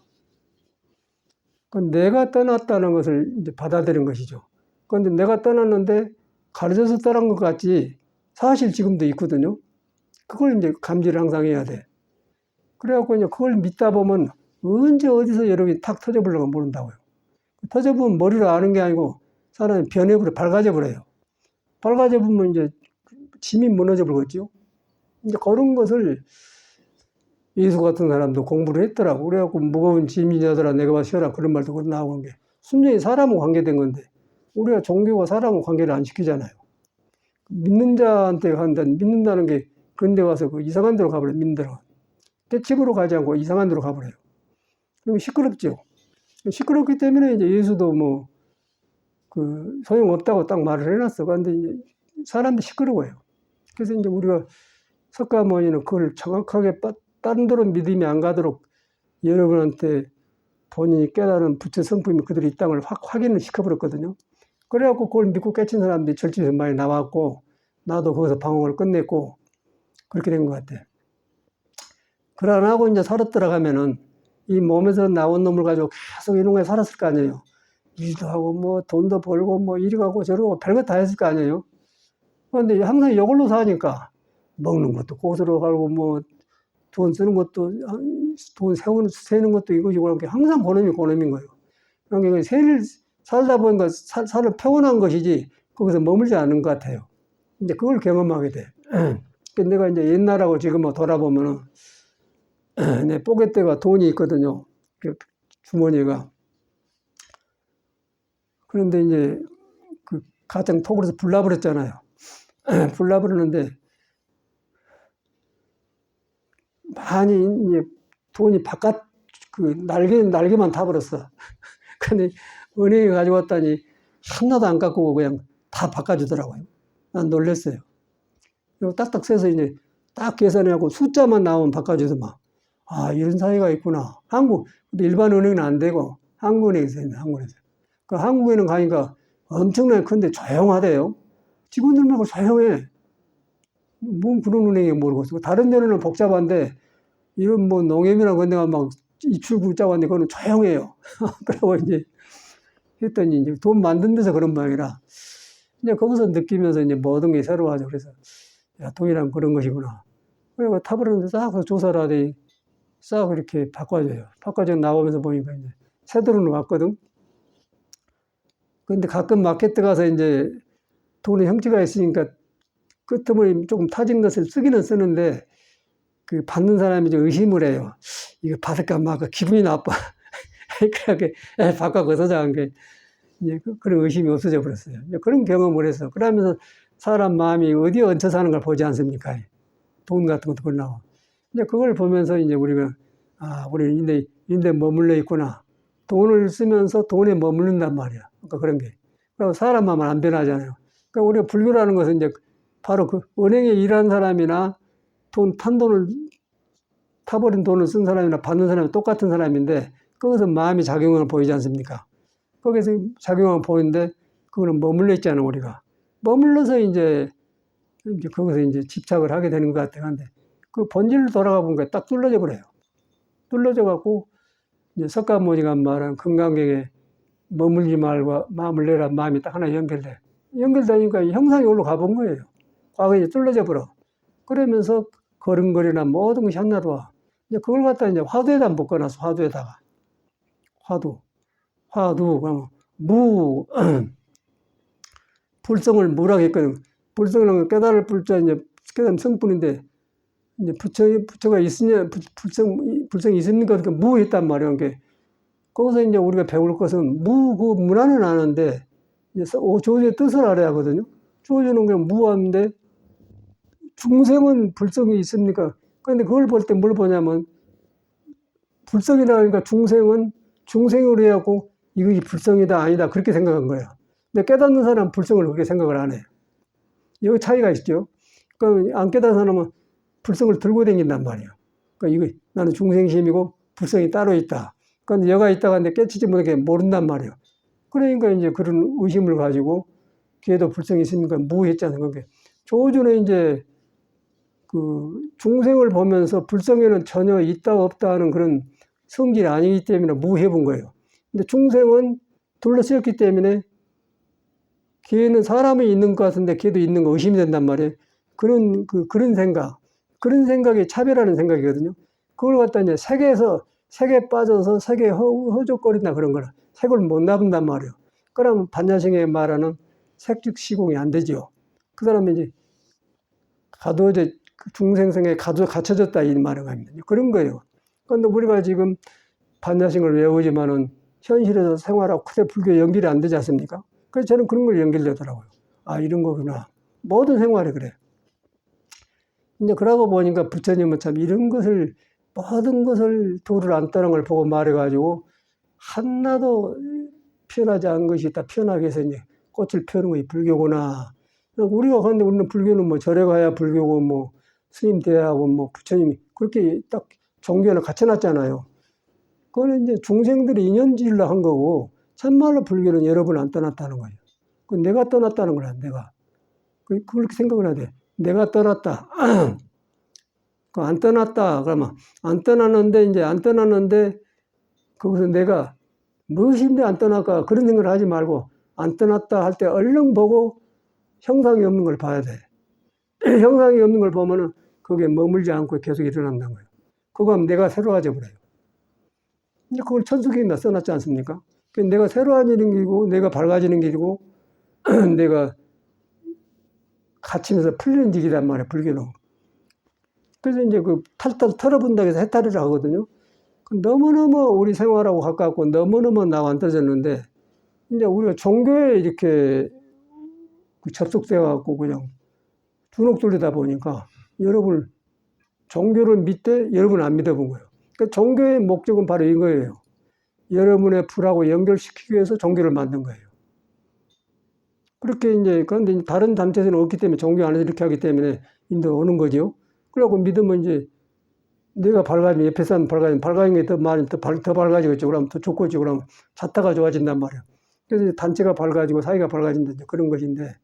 내가 떠났다는 것을 이제 받아들인 것이죠. 그런데 내가 떠났는데 가르쳐서 떠난 것 같지 사실 지금도 있거든요. 그걸 이제 감지를 항상 해야 돼. 그래갖고 이제 그걸 믿다 보면 언제 어디서 여러분이 탁 터져버려가 모른다고요. 터져보면 머리로 아는 게 아니고 사람이 변해버려, 밝아져버려요. 밝아져보면 이제 짐이 무너져 버리겠죠. 이제 그런 것을 예수 같은 사람도 공부를 했더라고. 그래갖고 무거운 짐이냐더라 내가 봐서 쉬어라 그런 말도 나오는 게 순전히 사람하고 관계된 건데, 우리가 종교가 사람하고 관계를 안 시키잖아요. 믿는 자한테 믿는다는 게 그런 데 가서 그 이상한 데로 가버려요. 믿는 데로. 집으로 가지 않고 이상한 데로 가버려요. 그럼 시끄럽죠. 시끄럽기 때문에 이제 예수도 뭐 그 소용없다고 딱 말을 해놨어. 그런데 이제 사람도 시끄러워요. 그래서 이제 우리가 석가모니는 그걸 정확하게 다른 데로 믿음이 안 가도록 여러분한테 본인이 깨달은 부처 성품이 그대로 이 땅을 확인을 시켜버렸거든요. 그래갖고 그걸 믿고 깨친 사람들이 절집에서 많이 나왔고, 나도 거기서 방황을 끝냈고, 그렇게 된 것 같아. 그걸 안 하고 이제 살아 들어가면은 이 몸에서 나온 놈을 가지고 계속 이런 거에 살았을 거 아니에요. 일도 하고 뭐 돈도 벌고 뭐 이리 가고 저리 가고 별거 다 했을 거 아니에요. 그런데 항상 이걸로 사니까 먹는 것도 고스로 가고 뭐 돈 쓰는 것도 돈 세는 것도 이거고 항상 고놈인 거예요. 그러니까 살다 보니까 살을 표현한 것이지 거기서 머물지 않은 것 같아요. 이제 그걸 경험하게 돼. 내가 이제 옛날하고 지금 돌아보면은 내 포켓대가 돈이 있거든요. 그 주머니가. 그런데 이제 그 가장 톡으로서 불나버렸잖아요. 불나버렸는데 많이 이제 돈이 바깥 그 날개만 타버렸어. 근데 은행에 가지고 왔더니 하나도 안 갖고 오고 그냥 다 바꿔주더라고요. 난 놀랐어요. 그리고 딱딱 세서 이제 딱 계산해갖고 숫자만 나오면 바꿔주더만. 아, 이런 사회가 있구나. 일반 은행은 안 되고 한국은행에서 있네, 한국은행에서. 그 한국에는 가니까 엄청나게 큰데 조용하대요. 직원들만 조용해. 뭔 그런 은행이 모르겠어. 다른 데는 복잡한데, 이런 뭐 농협이나 그런 데가 막 입출구 짜고 그거는 조용해요. 그러고 이제 했더니 이제 돈 만든 데서 그런 모양이라. 이제 거기서 느끼면서 이제 모든 게 새로워하죠. 그래서, 야, 돈이란 그런 것이구나. 그리고 타버렸는데 싹 조사를 하더니 싹 이렇게 바꿔줘요. 바꿔줘 나오면서 보니까 이제 새 돈으로 왔거든. 그런데 가끔 마켓 가서 이제 돈에 형체가 있으니까 끄트머리 조금 타진 것을 쓰기는 쓰는데 그 받는 사람이 좀 의심을 해요. 이거 받을까 말까 기분이 나빠. 그렇게 바꿔 서자한 게 이제 그런 의심이 없어져 버렸어요. 그런 경험을 해서 그러면서 사람 마음이 어디에 얹혀 사는 걸 보지 않습니까? 돈 같은 것도 그러나 이제 그걸 보면서 이제 우리가 우리는 인데 머물러 있구나. 돈을 쓰면서 돈에 머무른단 말이야. 그러니까 그런 게. 그리고 사람 마음은 안 변하잖아요. 그러니까 우리가 불교라는 것은 이제 바로 그 은행에 일하는 사람이나 탄 돈을 타버린 돈을 쓴 사람이나 받는 사람이 똑같은 사람인데 거기서 마음이 작용을 보이지 않습니까? 거기서 작용을 보이는데 그거는 머물러 있잖아요, 우리가. 머물러서 이제 거기서 이제 집착을 하게 되는 것 같아요. 근데 그 본질로 돌아가 보니까 딱 뚫려져 버려요. 뚫려져 갖고 이제 석가모니가 말한 금강경에 머물지 말고 마음을 내라 마음이 딱 하나 연결돼. 연결되니까 형상이 올라가 본 거예요. 과거에 이제 뚫려져 버려. 그러면서 걸음걸이나 모든 것이 하나로 와. 이제 그걸 갖다 이제 화두에다 묶어놨어, 화두에다가. 화두, 그러면 불성을 무라고 했거든. 불성은 깨달을 불자, 이제 깨달은 성분인데, 이제 부처가 있으냐, 불성이 있습니까? 그러니까 무했단 말이에요. 그러니까 거기서 이제 우리가 배울 것은 그 문화는 아는데, 이제 조주의 뜻을 알아야 하거든요. 조주는 그냥 무한데, 중생은 불성이 있습니까? 그런데 그걸 볼 때 뭘 보냐면, 불성이라 하니까 중생은 중생으로 해갖고 이것이 불성이다 아니다 그렇게 생각한 거예요. 근데 깨닫는 사람은 불성을 그렇게 생각을 안 해요. 여기 차이가 있죠. 그러니까 안 깨닫는 사람은 불성을 들고 다닌단 말이에요. 그러니까 이거 나는 중생심이고 불성이 따로 있다. 그런데 여가 있다가 근데 깨치지 못하게 모른단 말이에요. 그러니까 이제 그런 의심을 가지고 걔도 불성이 있으니까 무했잖아요. 그게 조주는 이제 그 중생을 보면서 불성에는 전혀 있다 없다 하는 그런 성질이 아니기 때문에 무해본 거예요. 근데 중생은 둘러쓰였기 때문에 걔는 사람이 있는 것 같은데 걔도 있는 거 의심이 된단 말이에요. 그런 생각이 차별하는 생각이거든요. 그걸 갖다 이제 색에 빠져서 색에 허적거린다 그런 거라. 색을 못 나본단 말이에요. 그러면 반야성에 말하는 색즉 시공이 안 되죠. 그 사람이 이제 중생성에 갇혀졌다 이 말을 합니다. 그런 거예요. 그런데 우리가 지금 반야성을 외우지만은 현실에서 생활하고 크게 불교에 연결이 안 되지 않습니까? 그래서 저는 그런 걸 연결되더라고요. 이런 거구나. 모든 생활이 그래. 이제 그러고 보니까 부처님은 참 모든 것을 도를 안 떠난 걸 보고 말해가지고 하나도 피어나지 않은 것이 다 피어나게 해서 이제 꽃을 피우는 것이 불교구나. 그런데 우리는 불교는 뭐 절에 가야 불교고 뭐 스님 대하고 뭐 부처님이 그렇게 딱 종교를 갖춰놨잖아요. 그거는 이제 중생들이 인연질로 한 거고, 참말로 불교는 여러분 안 떠났다는 거예요. 내가 떠났다는 거야, 내가. 그렇게 생각을 해야 돼. 내가 떠났다. 안 떠났다. 그러면, 안 떠났는데, 거기서 내가 무엇인데 안 떠날까? 그런 생각을 하지 말고, 안 떠났다 할 때 얼른 보고 형상이 없는 걸 봐야 돼. 형상이 없는 걸 보면은 거기에 머물지 않고 계속 일어난다는 거예요. 그거 하면 내가 새로워져 버려요. 이제 그걸 천수경에다 써놨지 않습니까? 내가 새로워지는 길이고, 내가 밝아지는 길이고, 내가 갇히면서 풀리는 길이란 말이야, 불교는. 그래서 이제 그 탈탈 털어본다고 해서 해탈이라 하거든요. 너무너무 우리 생활하고 가깝고 너무너무 나와 안 떨어졌는데, 이제 우리가 종교에 이렇게 접속돼갖고 그냥 주눅 들리다 보니까 여러분, 종교를 믿되 여러분 안 믿어본 거예요. 그러니까 종교의 목적은 바로 이거예요. 여러분의 불하고 연결시키기 위해서 종교를 만든 거예요. 그렇게 이제, 그런데 다른 단체에서는 없기 때문에 종교 안에서 이렇게 하기 때문에 인도 오는 거죠. 그러고 믿으면 이제 내가 밝아지면 옆에 사람 밝아지는 게 더 많이 더 밝아지겠죠. 그러면 더 좋겠죠. 그러면 자타가 좋아진단 말이에요. 그래서 단체가 밝아지고 사회가 밝아진다. 그런 것인데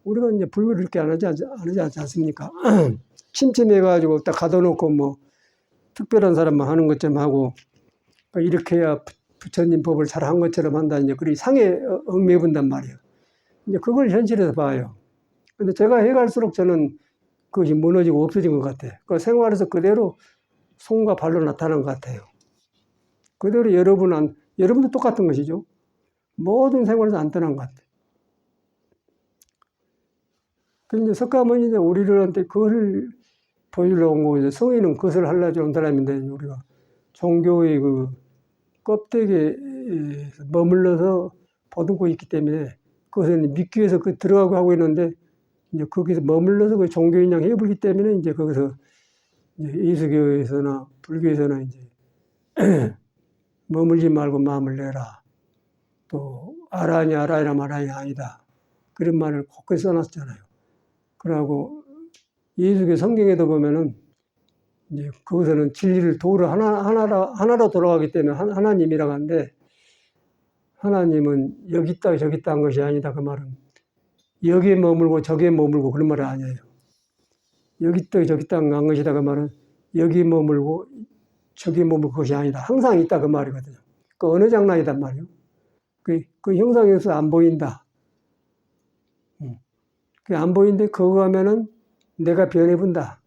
우리가 이제 불교를 이렇게 안 하지 않습니까? 침침해가지고 딱 가둬놓고 뭐 특별한 사람만 하는 것처럼 하고 이렇게 해야 부처님 법을 잘 한 것처럼 한다. 이제 그리 상에 얽매분단 말이에요. 이제 그걸 현실에서 봐요. 근데 제가 해갈수록 저는 그것이 무너지고 없어진 것 같아요. 그 생활에서 그대로 손과 발로 나타난 것 같아요. 그대로 여러분도 똑같은 것이죠. 모든 생활에서 안 떠난 것 같아. 근데 석가모니 이제 우리들한테 그걸 보여주려고 온 거고, 이제 성인은 그것을 하려고 온 사람인데, 우리가 종교의 그 껍데기에 머물러서 보듬고 있기 때문에, 그것은 믿기 위해서 그 들어가고 하고 있는데, 이제 거기서 머물러서 그 종교인 양 해버리기 때문에, 이제 거기서 이제 예수교에서나 불교에서나 이제 머물지 말고 마음을 내라. 또 알아니 알아니라 말아니 아니다. 그런 말을 곳곳에 써놨잖아요. 그러고 예수교 성경에도 보면은 이제 거기서는 진리를 도를 하나로 돌아가기 때문에 하나님이라고 하는데, 하나님은 여기 있다 저기 있다 한 것이 아니다. 그 말은 여기에 머물고 저기에 머물고 그런 말은 아니에요. 여기 있다 저기 있다 한 것이다. 그 말은 여기에 머물고 저기에 머물고 그것이 아니다. 항상 있다 그 말이거든요. 그 어느 장난이단 말이에요. 그 형상에서 안 보인다. 안 보이는데 그거 하면은 내가 변해본다.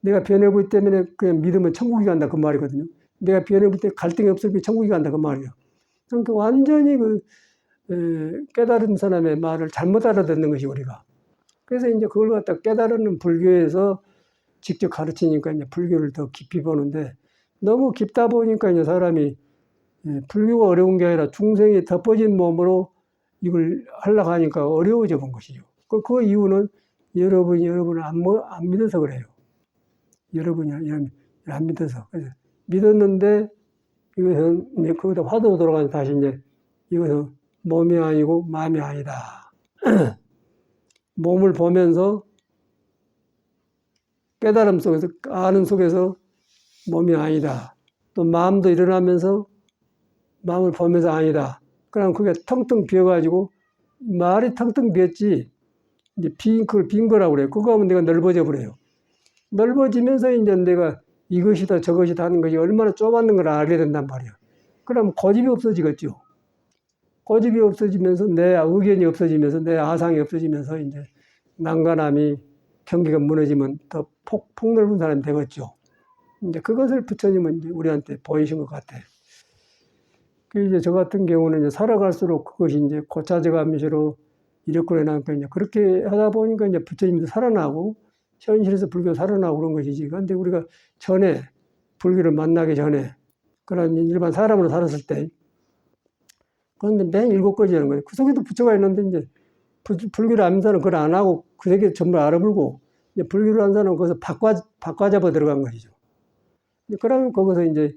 내가 변해보기 때문에 그냥 믿으면 천국이 간다 그 말이거든요. 내가 변해볼 때 갈등이 없으면 천국이 간다 그 말이에요. 그러니까 완전히 깨달은 사람의 말을 잘못 알아듣는 것이 우리가. 그래서 이제 그걸 갖다 깨달은 불교에서 직접 가르치니까 이제 불교를 더 깊이 보는데, 너무 깊다 보니까 이제 사람이 불교가 어려운 게 아니라 중생이 덮어진 몸으로 이걸 하려고 하니까 어려워져 본 것이죠. 그 이유는 여러분을 안 믿어서 그래요. 여러분이 안 믿어서. 그래서 믿었는데 이것은 이제 거기다 화두로 돌아가서 다시 이제 이것은 몸이 아니고 마음이 아니다. 몸을 보면서 깨달음 속에서 아는 속에서 몸이 아니다. 또 마음도 일어나면서 마음을 보면서 아니다. 그럼 그게 텅텅 비어가지고 말이 텅텅 비었지 이제 그걸 빈 거라고 그래요. 그거 하면 내가 넓어져 버려요. 넓어지면서 이제 내가 이것이다 저것이다 하는 것이 얼마나 좁았는 걸 알게 된단 말이에요. 그럼 고집이 없어지겠죠. 고집이 없어지면서 내 의견이 없어지면서 내 아상이 없어지면서 이제 난간함이 경계가 무너지면 더 폭넓은 사람이 되겠죠. 이제 그것을 부처님은 이제 우리한테 보이신 것 같아요. 이제 저 같은 경우는 이제 살아갈수록 그것이 이제 고차져 가면서 이력권에 나니까 이제 그렇게 하다 보니까 이제 부처님도 살아나고 현실에서 불교 살아나고 그런 것이지. 그런데 우리가 전에 불교를 만나기 전에 그런 일반 사람으로 살았을 때, 그런데 맨 7가지 하는 거예요. 그 속에도 부처가 있는데 이제 불교를 아는 사람은 그걸 안 하고 그 세계 전부 알아불고 이제 불교를 한 사람은 거기서 바꿔잡아 들어간 것이죠. 그러면 거기서 이제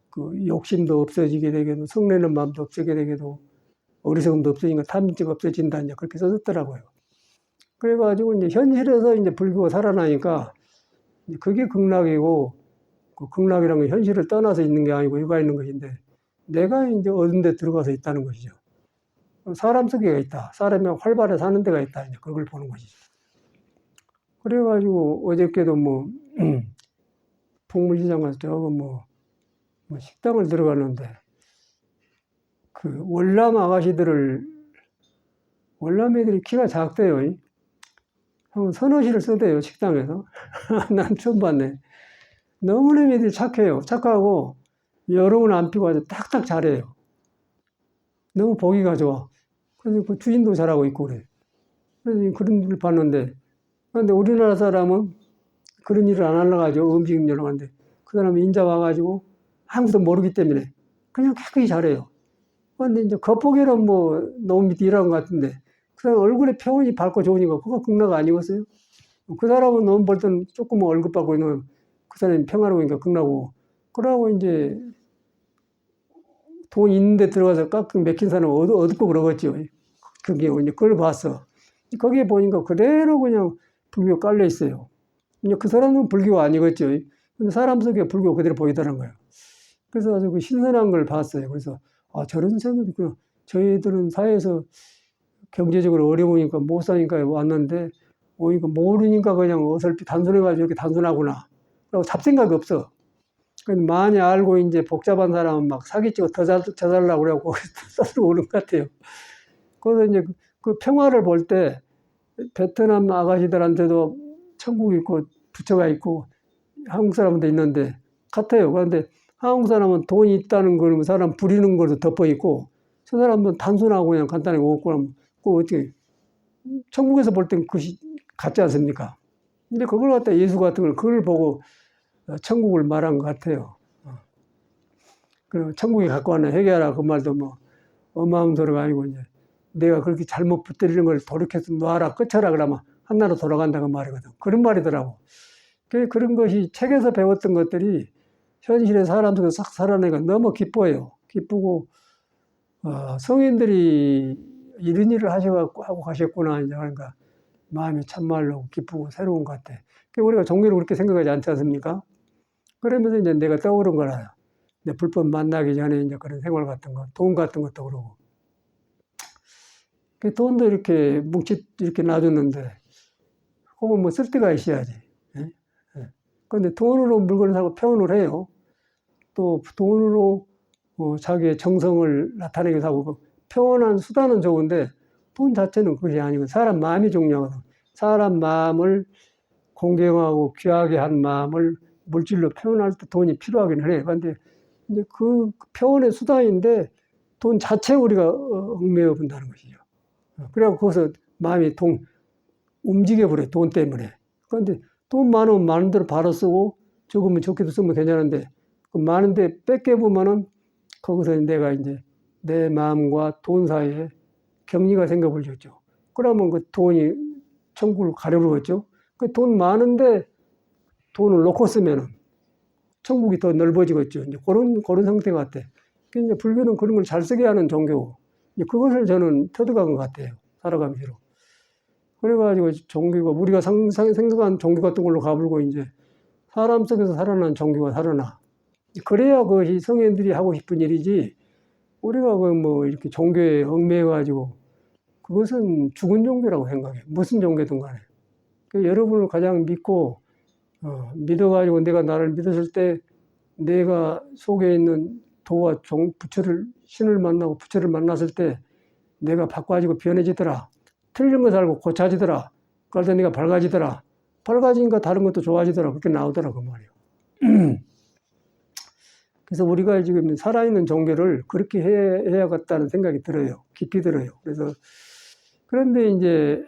그 욕심도 없어지게 되게도 성내는 마음도 없어지게 되게도 어리석음도 없어지니까 탐심도 없어진다 이제 그렇게 써졌더라고요. 그래가지고 이제 현실에서 이제 불교가 살아나니까 그게 극락이고, 그 극락이란 건 현실을 떠나서 있는 게 아니고 여가 있는 것인데 내가 이제 어떤 데 들어가서 있다는 것이죠. 사람 속에 있다. 사람이 활발해 사는 데가 있다. 이제 그걸 보는 것이죠. 그래가지고 어저께도 풍물시장 가서 저거 식당을 들어갔는데 그 월남 애들이 키가 작대요. 한 서너 시를 쓰대요, 식당에서. 난 처음 봤네. 너무나 애들이 착해요. 착하고 여름은 안 피고 아주 딱딱 잘해요. 너무 보기가 좋아. 그래서 그 주인도 잘하고 있고 그래. 그래서 그런 일을 봤는데, 그런데 우리나라 사람은 그런 일을 안 하려고 하죠. 음식 열러 가는데 그 사람이 인자 와가지고 아무것도 모르기 때문에 그냥 깨끗이 잘해요. 그런데 이제 겉보기에는 너무 밑에 일하는 것 같은데 그 사람 얼굴에 표현이 밝고 좋으니까 그거 극락 아니겠어요? 그 사람은 너무 볼 때는 조금 얼굴 밝고 있는 그 사람이 평화로우니까 극락이고, 그러고 이제 돈 있는데 들어가서 깍깍 맥힌 사람은 어둡고 그러겠죠. 그게 이제 그걸 봤어. 거기에 보니까 그대로 그냥 불교 깔려 있어요. 이제 그 사람은 불교가 아니겠죠. 근데 사람 속에 불교 그대로 보이더라는 거예요. 그래서 아주 그 신선한 걸 봤어요. 그래서 저런 생각이 있구나. 저희들은 사회에서 경제적으로 어려우니까 못 사니까 왔는데 오니까 모르니까 그냥 어설피 단순해가지고 이렇게 단순하구나. 그리고 잡생각이 없어. 많이 알고 이제 복잡한 사람은 막 사기치고 더 잘라고 그래갖고 스스로 오는 것 같아요. 그래서 이제 그 평화를 볼 때 베트남 아가씨들한테도 천국이 있고 부처가 있고 한국 사람도 있는데 같아요. 그런데 한국 사람은 돈이 있다는 걸 사람 부리는 걸로 덮어 있고, 저 사람은 단순하고 그냥 간단하게 오고 하면, 그 어떻게, 천국에서 볼 땐 그것이 같지 않습니까? 근데 그걸 갖다 예수 같은 걸, 그걸 보고 천국을 말한 것 같아요. 그리고 천국에 갖고 왔네, 회개하라. 그 말도 뭐, 어마어마한 소리가 아니고, 이제, 내가 그렇게 잘못 붙들리는 걸 돌이켜서 놔라, 끝쳐라. 그러면 하나로 돌아간다고 말이거든. 그런 말이더라고. 그런 것이 책에서 배웠던 것들이 현실의 사람 속에서 싹 살아내니까 너무 기뻐요. 기쁘고, 성인들이 이런 일을 하고 가셨구나. 이제 그러니까 마음이 참말로 기쁘고 새로운 것 같아. 우리가 종교를 그렇게 생각하지 않지 않습니까? 그러면서 이제 내가 떠오른 거라. 불법 만나기 전에 이제 그런 생활 같은 거, 돈 같은 것도 그러고. 돈도 이렇게 이렇게 놔줬는데, 혹은 뭐 쓸 데가 있어야지. 예? 그런데 돈으로 물건을 사고 표현을 해요. 또 돈으로 자기의 정성을 나타내기도 하고, 표현한 수단은 좋은데, 돈 자체는 그것이 아니고, 사람 마음이 중요하거든. 사람 마음을 공경하고 귀하게 한 마음을 물질로 표현할 때 돈이 필요하긴 해. 그런데 이제 그 표현의 수단인데, 돈 자체 우리가 얽매여 본다는 것이죠. 그래갖고 거기서 마음이 움직여 버려, 돈 때문에. 그런데 돈 많으면 많은 대로 바로 쓰고, 적으면 적게도 쓰면 괜찮은데, 그 많은데 뺏겨보면은 거기서 내가 이제 내 마음과 돈 사이에 격리가 생겨버리겠죠. 그러면 그 돈이 천국을 가려버리겠죠. 그 돈 많은데 돈을 놓고 쓰면은 천국이 더 넓어지겠죠. 이제 그런 상태 같아. 이제 불교는 그런 걸 잘 쓰게 하는 종교고, 이제 그것을 저는 터득한 것 같아요. 살아가면서. 그래가지고 종교가, 우리가 생각한 종교 같은 걸로 가불고, 이제 사람 속에서 살아난 종교가 살아나. 그래야 그것이 성인들이 하고 싶은 일이지, 우리가 그 뭐 이렇게 종교에 얽매여가지고, 그것은 죽은 종교라고 생각해. 무슨 종교든 간에. 여러분을 가장 믿고, 믿어가지고 내가 나를 믿었을 때, 내가 속에 있는 도와 신을 만나고 부처를 만났을 때, 내가 바꿔지고 변해지더라. 틀린 거 알고 고쳐지더라. 그러다 내가 밝아지더라. 밝아지니까 다른 것도 좋아지더라. 그렇게 나오더라. 그 말이에요. 그래서 우리가 지금 살아있는 종교를 그렇게 해야겠다는 생각이 들어요. 깊이 들어요. 그런데 이제,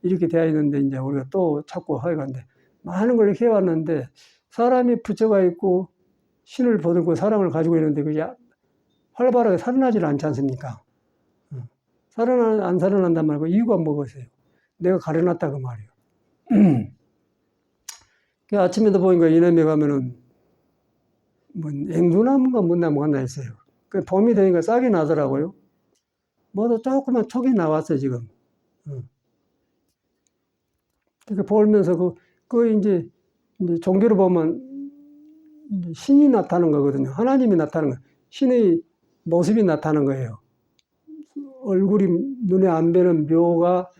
이렇게 되어 있는데, 이제 우리가 또 자꾸 하여간데, 많은 걸 해왔는데, 사람이 부처가 있고, 신을 보들고 사람을 가지고 있는데, 그게 활발하게 살아나질 않지 않습니까? 안 살아난단 말고 이유가 뭐겠어요? 내가 가려놨다 그 말이에요. 아침에도 보니까 이남에 가면은 뭐 앵두나무가 뭔나무가 하나 있어요. 봄이 되니까 싹이 나더라고요. 뭐도 조그만 촉이 나왔어 지금. 그러니까 보면서 이제 종교를 보면 신이 나타나는 거거든요. 하나님이 나타나는 거예요. 신의 모습이 나타나는 거예요. 얼굴이 눈에 안 뵈는 묘가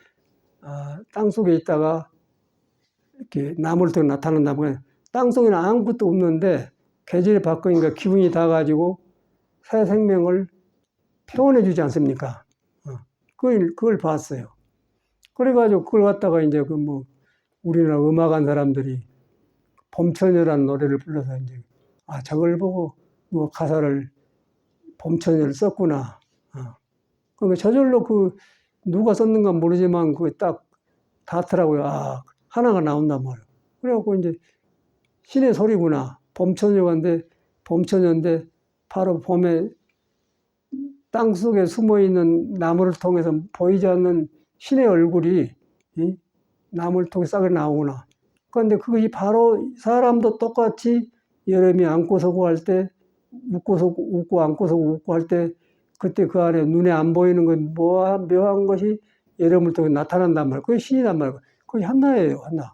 땅속에 있다가 이렇게 나무를 통해 나타난다면, 땅속에는 아무것도 없는데 계절이 바뀌니까 기분이 다 가지고 새 생명을 표현해 주지 않습니까? 그걸 봤어요. 그래가지고 그걸 갖다가 이제 우리나라 음악한 사람들이 봄처녀라는 노래를 불러서 이제 저걸 보고 누가 가사를 봄처녀를 썼구나. 그러니까 저절로 누가 썼는가 모르지만 그게 딱 닿더라고요. 하나가 나온단 말이에요. 그래갖고 이제 신의 소리구나. 봄처녀인데 바로 봄에 땅속에 숨어있는 나무를 통해서 보이지 않는 신의 얼굴이 나무를 통해 싹을 나오구나. 그런데 그것이 바로 사람도 똑같이 여름이 안고 서고 할 때, 웃고 안고 서고 웃고 할 때, 그때 그 안에 눈에 안 보이는 묘한 것이 여름을 통해 나타난단 말이에요. 그게 신이란 말이에요. 그게 하나예요, 하나.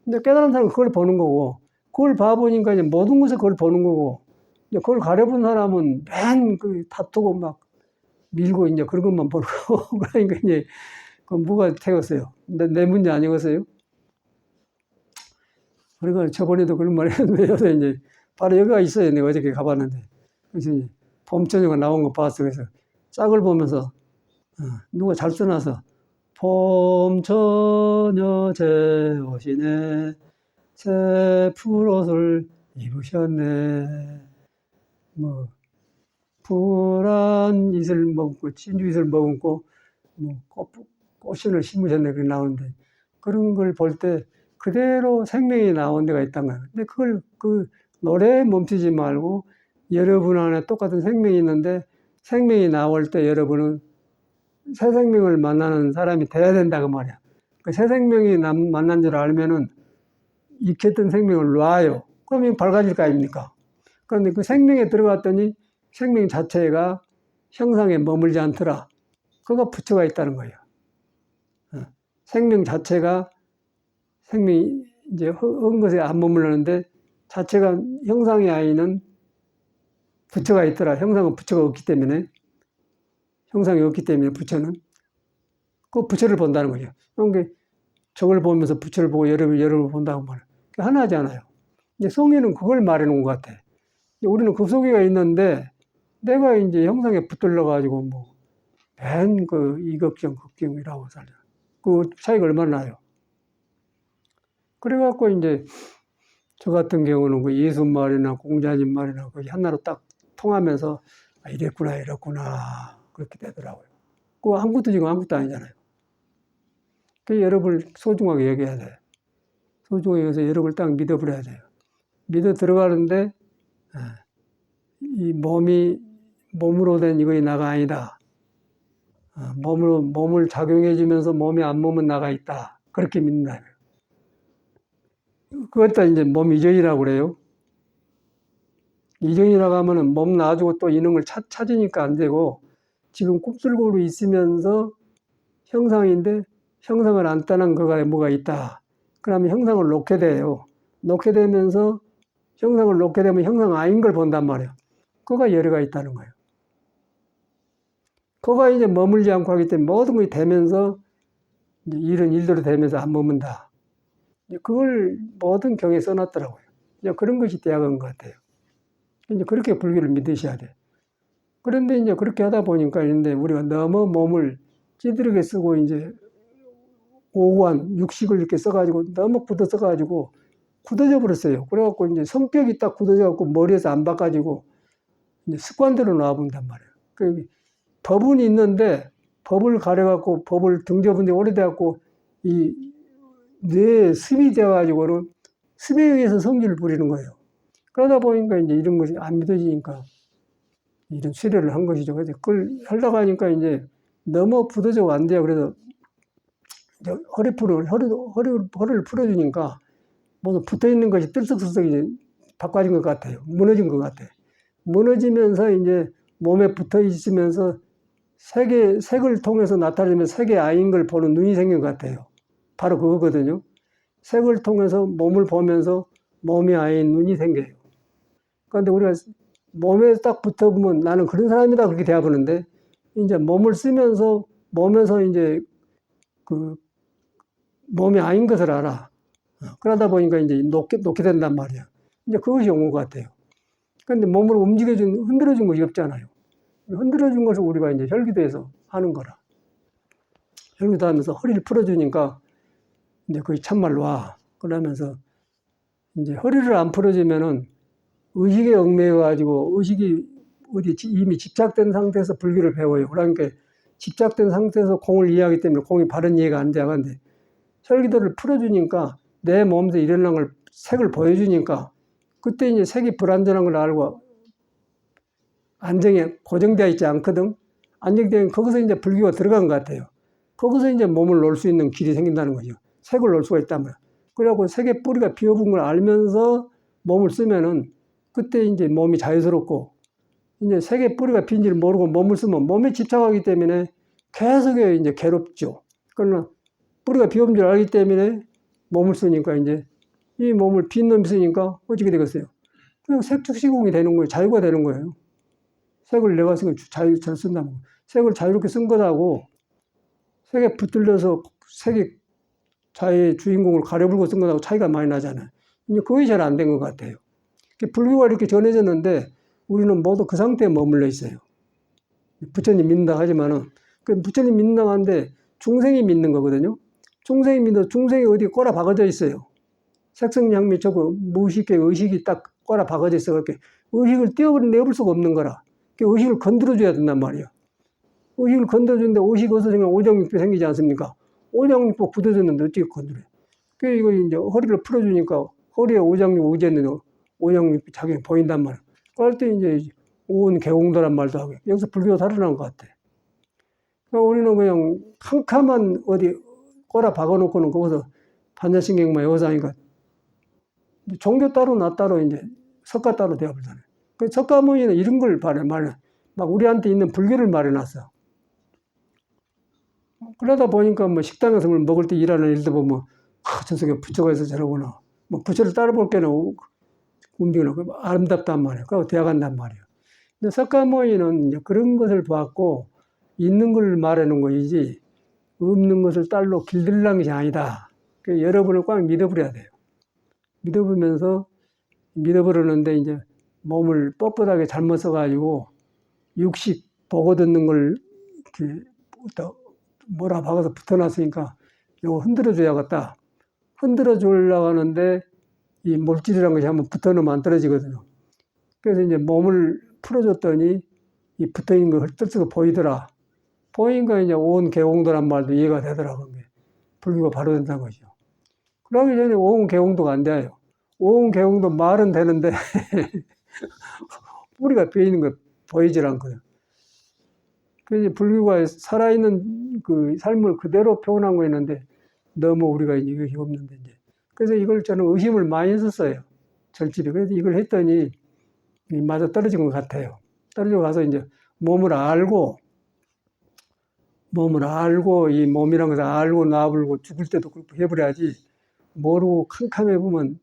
근데 깨달은 사람은 그걸 보는 거고, 그걸 봐보니까 이제 모든 것을 그걸 보는 거고, 이제 그걸 가려본 사람은 맨 다투고 막 밀고 이제 그런 것만 보는 거고, 그러니까 이제 뭐가 되겠어요? 내 문제 아니겠어요? 그러니까 저번에도 그런 말 했는데, 요새 이제 바로 여기가 있어요. 내가 어저께 가봤는데. 그래서 이제 봄처녀가 나온 거 봤어. 그래서 짝을 보면서, 누가 잘 써놔서, 봄처녀 제오시네, 새 푸릇을 입으셨네. 푸란 잇을 머금고 진주 잇을 머금고 뭐 꽃신을 심으셨네 그렇게 나오는데 그런 걸 볼 때 그대로 생명이 나온 데가 있단 말이에요. 근데 그걸 그 노래에 멈추지 말고 여러분 안에 똑같은 생명이 있는데 생명이 나올 때 여러분은 새 생명을 만나는 사람이 돼야 된다고 말이야. 그 새 생명이 만난 줄 알면은 익혔던 생명을 놔요. 그러면 밝아질 거 아닙니까? 그런데 그 생명에 들어갔더니 생명 자체가 형상에 머물지 않더라. 그거 부처가 있다는 거예요. 생명 자체가 생명이 이제 한 것에 안 머물렀는데 자체가 형상이 아니는 부처가 있더라. 형상은 부처가 없기 때문에 형상이 없기 때문에 부처는 그 부처를 본다는 거죠. 그러니까 저걸 보면서 부처를 보고 여러분을 본다고 말해요. 하나잖아요. 이제 성의는 그걸 말해 놓은 것 같아. 우리는 그 속에가 있는데 내가 이제 형상에 붙들려 가지고 뭐 맨 그 이극정 극정이라고 살죠. 그 차이가 얼마나 나요. 그래갖고 이제 저 같은 경우는 그 예수 말이나 공자님 말이나 그 하나로 딱 통하면서 아, 이랬구나 그렇게 되더라고요. 그 아무것도 지금 아무것도 아니잖아요. 그 여러분을 소중하게 여겨야 돼. 소중하게 여기서 여러분을 딱 믿어버려야 돼요. 믿어 들어가는데 이 몸으로 된 이거이 나가 아니다. 몸을 작용해주면서 몸이 안 몸은 나가 있다. 그렇게 믿는다. 그것도 이제 몸 이전이라고 그래요. 이전이라고 하면은 몸 놔주고 또 이런 걸 찾으니까 안 되고 지금 곱슬고로 있으면서 형상인데 형상을 안 따는 거가 뭐가 있다. 그러면 형상을 놓게 돼요. 놓게 되면서 형상을 놓게 되면 형상 아닌 걸 본단 말이에요. 그거가 열애가 있다는 거예요. 그거가 이제 머물지 않고 하기 때문에 모든 것이 되면서 이제 일은 일대로 되면서 안 머문다. 그걸 모든 경에 써놨더라고요. 이제 그런 것이 대학인 것 같아요. 이제 그렇게 불교를 믿으셔야 돼. 그런데 이제 그렇게 하다 보니까 있는데 우리가 너무 몸을 찌들게 쓰고 이제 오관, 육식을 이렇게 써가지고 너무 굳어 써가지고 굳어져 버렸어요. 그래갖고 이제 성격이 딱 굳어져갖고 머리에서 안 바꿔지고 이제 습관대로 나와본단 말이에요. 그 법은 있는데 법을 가려갖고 법을 등져본 지 오래돼갖고 이 뇌에 습이 돼가지고는 습에 의해서 성질을 부리는 거예요. 그러다 보니까 이제 이런 것이 안 믿어지니까 이런 수련을 한 것이죠. 그래서 그걸 하려고 하니까 이제 너무 굳어져 안 돼요. 그래서 허리를 풀어주니까 모두 붙어 있는 것이 들썩들썩 이제 바꿔진 것 같아요. 무너진 것 같아요. 무너지면서 이제 몸에 붙어 있으면서 색을 통해서 나타내면 색이 아닌 걸 보는 눈이 생긴 것 같아요. 바로 그거거든요. 색을 통해서 몸을 보면서 몸이 아닌 눈이 생겨요. 그런데 우리가 몸에 딱 붙어보면 나는 그런 사람이다 그렇게 되어보는데 이제 몸을 쓰면서 몸에서 이제 그 몸이 아닌 것을 알아. 그러다 보니까 이제 놓게 된단 말이야. 이제 그것이 온 것 같아요. 그런데 몸을 흔들어준 것이 없잖아요. 흔들어준 것을 우리가 이제 혈기도에서 하는 거라. 혈기도 하면서 허리를 풀어주니까 이제 그게 참말로 와. 그러면서 이제 허리를 안 풀어주면은 의식에 얽매여가지고 의식이 어디 이미 집착된 상태에서 불교를 배워요. 그러니까 집착된 상태에서 공을 이해하기 때문에 공이 바른 이해가 안 돼가는데 혈기도를 풀어주니까 내 몸에서 일어난 걸 색을 보여주니까 그때 이제 색이 불안전한 걸 알고 안정에 고정되어 있지 않거든. 안정되면 거기서 이제 불교가 들어간 것 같아요. 거기서 이제 몸을 놓을 수 있는 길이 생긴다는 거죠. 색을 놓을 수가 있단 말이야. 그래갖고 색의 뿌리가 비어본 걸 알면서 몸을 쓰면은 그때 이제 몸이 자유스럽고 이제 색의 뿌리가 빈지를 모르고 몸을 쓰면 몸에 집착하기 때문에 계속 이제 괴롭죠. 그러나 뿌리가 비어본 줄 알기 때문에 몸을 쓰니까 이제 이 몸을 빈 놈이 쓰니까 어떻게 되겠어요? 그냥 색축시공이 되는 거예요. 자유가 되는 거예요. 색을 내가 쓰고 잘 쓴다는 거. 색을 자유롭게 쓴 거라고 색에 붙들려서 색이 자유의 주인공을 가려불고 쓴 거하고 차이가 많이 나잖아요. 이제 그게 잘 안 된 것 같아요. 불교가 이렇게 전해졌는데 우리는 모두 그 상태에 머물러 있어요. 부처님 믿는다 하지만은 그 부처님 믿는다고 하는데 중생이 믿는 거거든요. 중생이 어디 꼬라 박아져 있어요. 색성양미초고 무의식계 의식이 딱 꼬라 박아져 있어. 그렇게 의식을 내볼 수가 없는 거라. 그 의식을 건드려줘야 된단 말이에요. 의식을 건드려주는데 의식이 없어지면 오장육부 생기지 않습니까? 오장육부 굳어졌는데 어떻게 건드려요? 그 이거 이제 허리를 풀어주니까 허리에 오장육 의지했는데 오장육부 작용이 보인단 말이에요. 그럴 때 이제 온 개공도란 말도 하고 여기서 불교가 살아난 것 같아. 그러니까 우리는 그냥 캄캄한 어디 꼬라 박아놓고는 거기서 반야신경만 여사니까 종교 따로 나 따로 이제 석가 따로 되어버리잖아요. 그 석가모니는 이런 걸 말해. 막 우리한테 있는 불교를 말해놨어. 그러다 보니까 뭐 식당에서 뭘 먹을 때 일하는 일도 보면, 저 속에 부처가 있어 저러구나. 뭐 부처를 따라볼 게는 움직이는 아름답단 말이에요. 그러고 되어간단 말이에요. 근데 석가모니는 이제 그런 것을 봤고, 있는 걸 말하는 것이지, 없는 것을 딸로 길들이는 것이 아니다. 그러니까 여러분을 꽉 믿어버려야 돼요. 믿어버렸는데 이제 몸을 뻣뻣하게 잘못 써가지고 육식 보고 듣는 걸 이렇게 뭐라 박아서 붙어놨으니까 이거 흔들어줘야겠다. 흔들어 주려고 하는데 이 물질이라는 것이 한번 붙어놓으면 안 떨어지거든요. 그래서 이제 몸을 풀어줬더니 이 붙어있는 거 헐떡 보이더라. 보니까 이제 온 개공도란 말도 이해가 되더라고요. 불교가 바로 된다는 것이죠. 그러기 전에 온 개공도가 안 돼요. 온 개공도 말은 되는데 뿌리가 베이는 거 보이질 않거든요. 그래서 불교가 살아있는 그 삶을 그대로 표현한 거였는데 너무 우리가 이것이 없는데 이제 그래서 이걸 저는 의심을 많이 했었어요. 절집에. 그래서 이걸 했더니 맞아 떨어진 것 같아요. 떨어지고 가서 이제 몸을 알고 이 몸이란 것을 알고 나불고 죽을 때도 그렇게 해버려야지 모르고 캄캄해 보면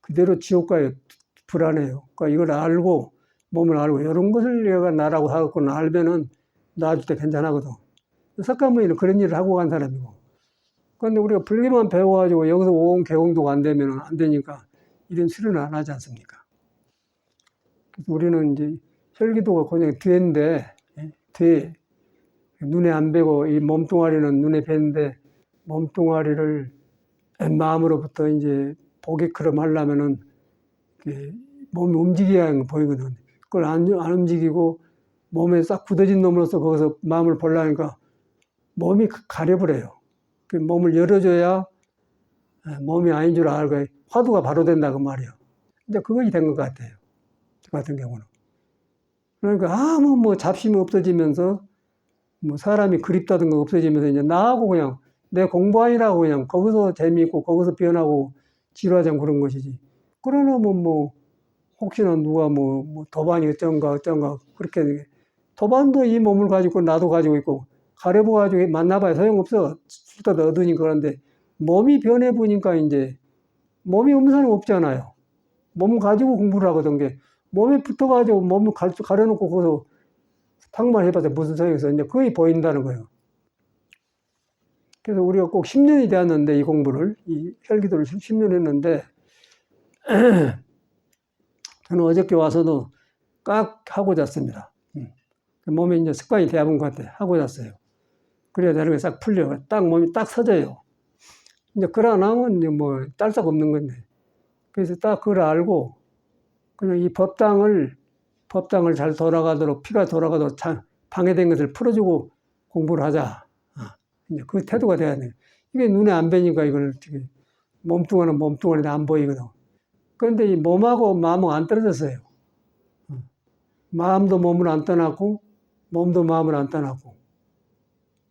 그대로 지옥 가요. 불안해요. 그러니까 이걸 알고 몸을 알고 이런 것을 얘가 나라고 하고 알면은 놔줄 때 괜찮하거든. 석가모니는 그런 일을 하고 간 사람이고. 그런데 우리가 불교만 배워가지고 여기서 온 개공도가 안 되면 안 되니까 이런 수련을 안 하지 않습니까? 그래서 우리는 이제 혈기도가 그냥 뒤인데, 뒤에 눈에 안 뵈고 이 몸뚱아리는 눈에 뵈는데 몸뚱아리를 마음으로부터 이제 보게끔 하려면은 몸이 움직여야 하는 거 보이거든. 그걸 안 움직이고 몸에 싹 굳어진 놈으로서 거기서 마음을 보려니까 몸이 가려버려요. 그 몸을 열어줘야 몸이 아닌 줄 알고 화두가 바로 된다 그 말이에요. 이제 그것이 된 것 같아요. 저 같은 경우는. 그러니까 아무 뭐 잡심이 없어지면서 뭐 사람이 그립다든 거 없어지면서 이제 나하고 그냥 내 공부하느라고 그냥 거기서 재미있고 거기서 변하고 지루하지 그런 것이지. 그러려면 뭐 혹시나 누가 뭐 도반이 어쩐가 그렇게 도반도 이 몸을 가지고 나도 가지고 있고 가려보 가지고 만나봐야 소용없어. 술다 얻으니까. 그런데 몸이 변해보니까 이제 몸이 없는 사람 없잖아요. 몸 가지고 공부를 하거든. 게 몸에 붙어가지고 몸을 가려놓고 거기서 탁만 해봐서 무슨 소용이 있어. 이제 거의 보인다는 거예요. 그래서 우리가 꼭 10년이 되었는데 이 공부를 이 혈기도를 10년 했는데 저는 어저께 와서도 깍 하고 잤습니다. 몸에 이제 습관이 되어본 것 같아요. 하고 잤어요. 그래야 되는 게 싹 풀려. 딱 몸이 딱 서져요. 이제 그러고 나면 이제 뭐 딸싹 없는 건데. 그래서 딱 그걸 알고 그냥 이 법당을 잘 돌아가도록 피가 돌아가도록 방해된 것을 풀어주고 공부를 하자. 이제 그 태도가 돼야 돼. 이게 눈에 안 뵈니까 이걸 몸뚱아리는 몸뚱아리인데 안 보이거든. 그런데 이 몸하고 마음은 안 떨어졌어요. 마음도 몸을 안 떠났고 몸도 마음을 안 떠났고.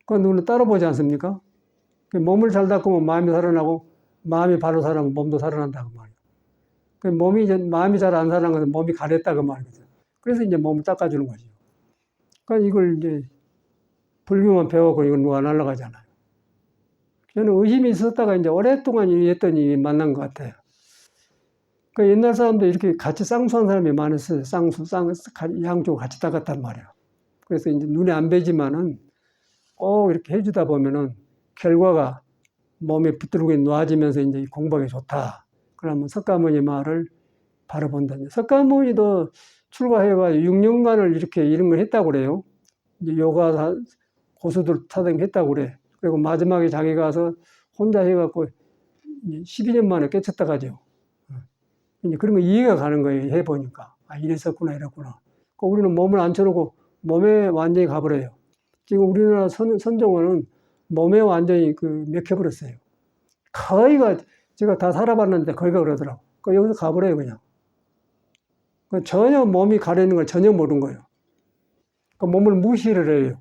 그 눈은 따로 보지 않습니까? 몸을 잘 닦으면 마음이 살아나고 마음이 바로 살아나면 몸도 살아난다고 말이에요. 마음이 잘 안 살아난 것은 몸이 가랬다고 말이거든. 그래서 이제 몸을 닦아주는 거죠. 그러니까 이걸 이제 불교만 배워고 이건 누가 날라가잖아요. 저는 의심이 있었다가 이제 오랫동안 했더니 만난 것 같아요. 그 옛날 사람도 이렇게 같이 쌍수한 사람이 많았어요. 양쪽 같이 닦았단 말이에요. 그래서 이제 눈에 안 뵈지만은 꼭 이렇게 해주다 보면은 결과가 몸에 붙들고 놓아지면서 이제 공부하기 좋다. 그러면 석가모니 말을 바로 본다. 석가모니도 출가해가지고 6년간을 이렇게 이런 걸 했다고 그래요. 이제 요가 고수들 타등했다고 그래. 그리고 마지막에 자기 가서 혼자 해갖고 12년 만에 깨쳤다 가죠. 이제 그런 거 이해가 가는 거예요. 해보니까. 아, 이랬었구나, 이랬구나. 우리는 몸을 앉혀놓고 몸에 완전히 가버려요. 지금 우리나라 선종원은 몸에 완전히 맥혀버렸어요. 거의가, 제가 다 살아봤는데 거의가 그러더라고. 여기서 가버려요, 그냥. 전혀 몸이 가려는 걸 전혀 모르는 거예요. 몸을 무시를 해요.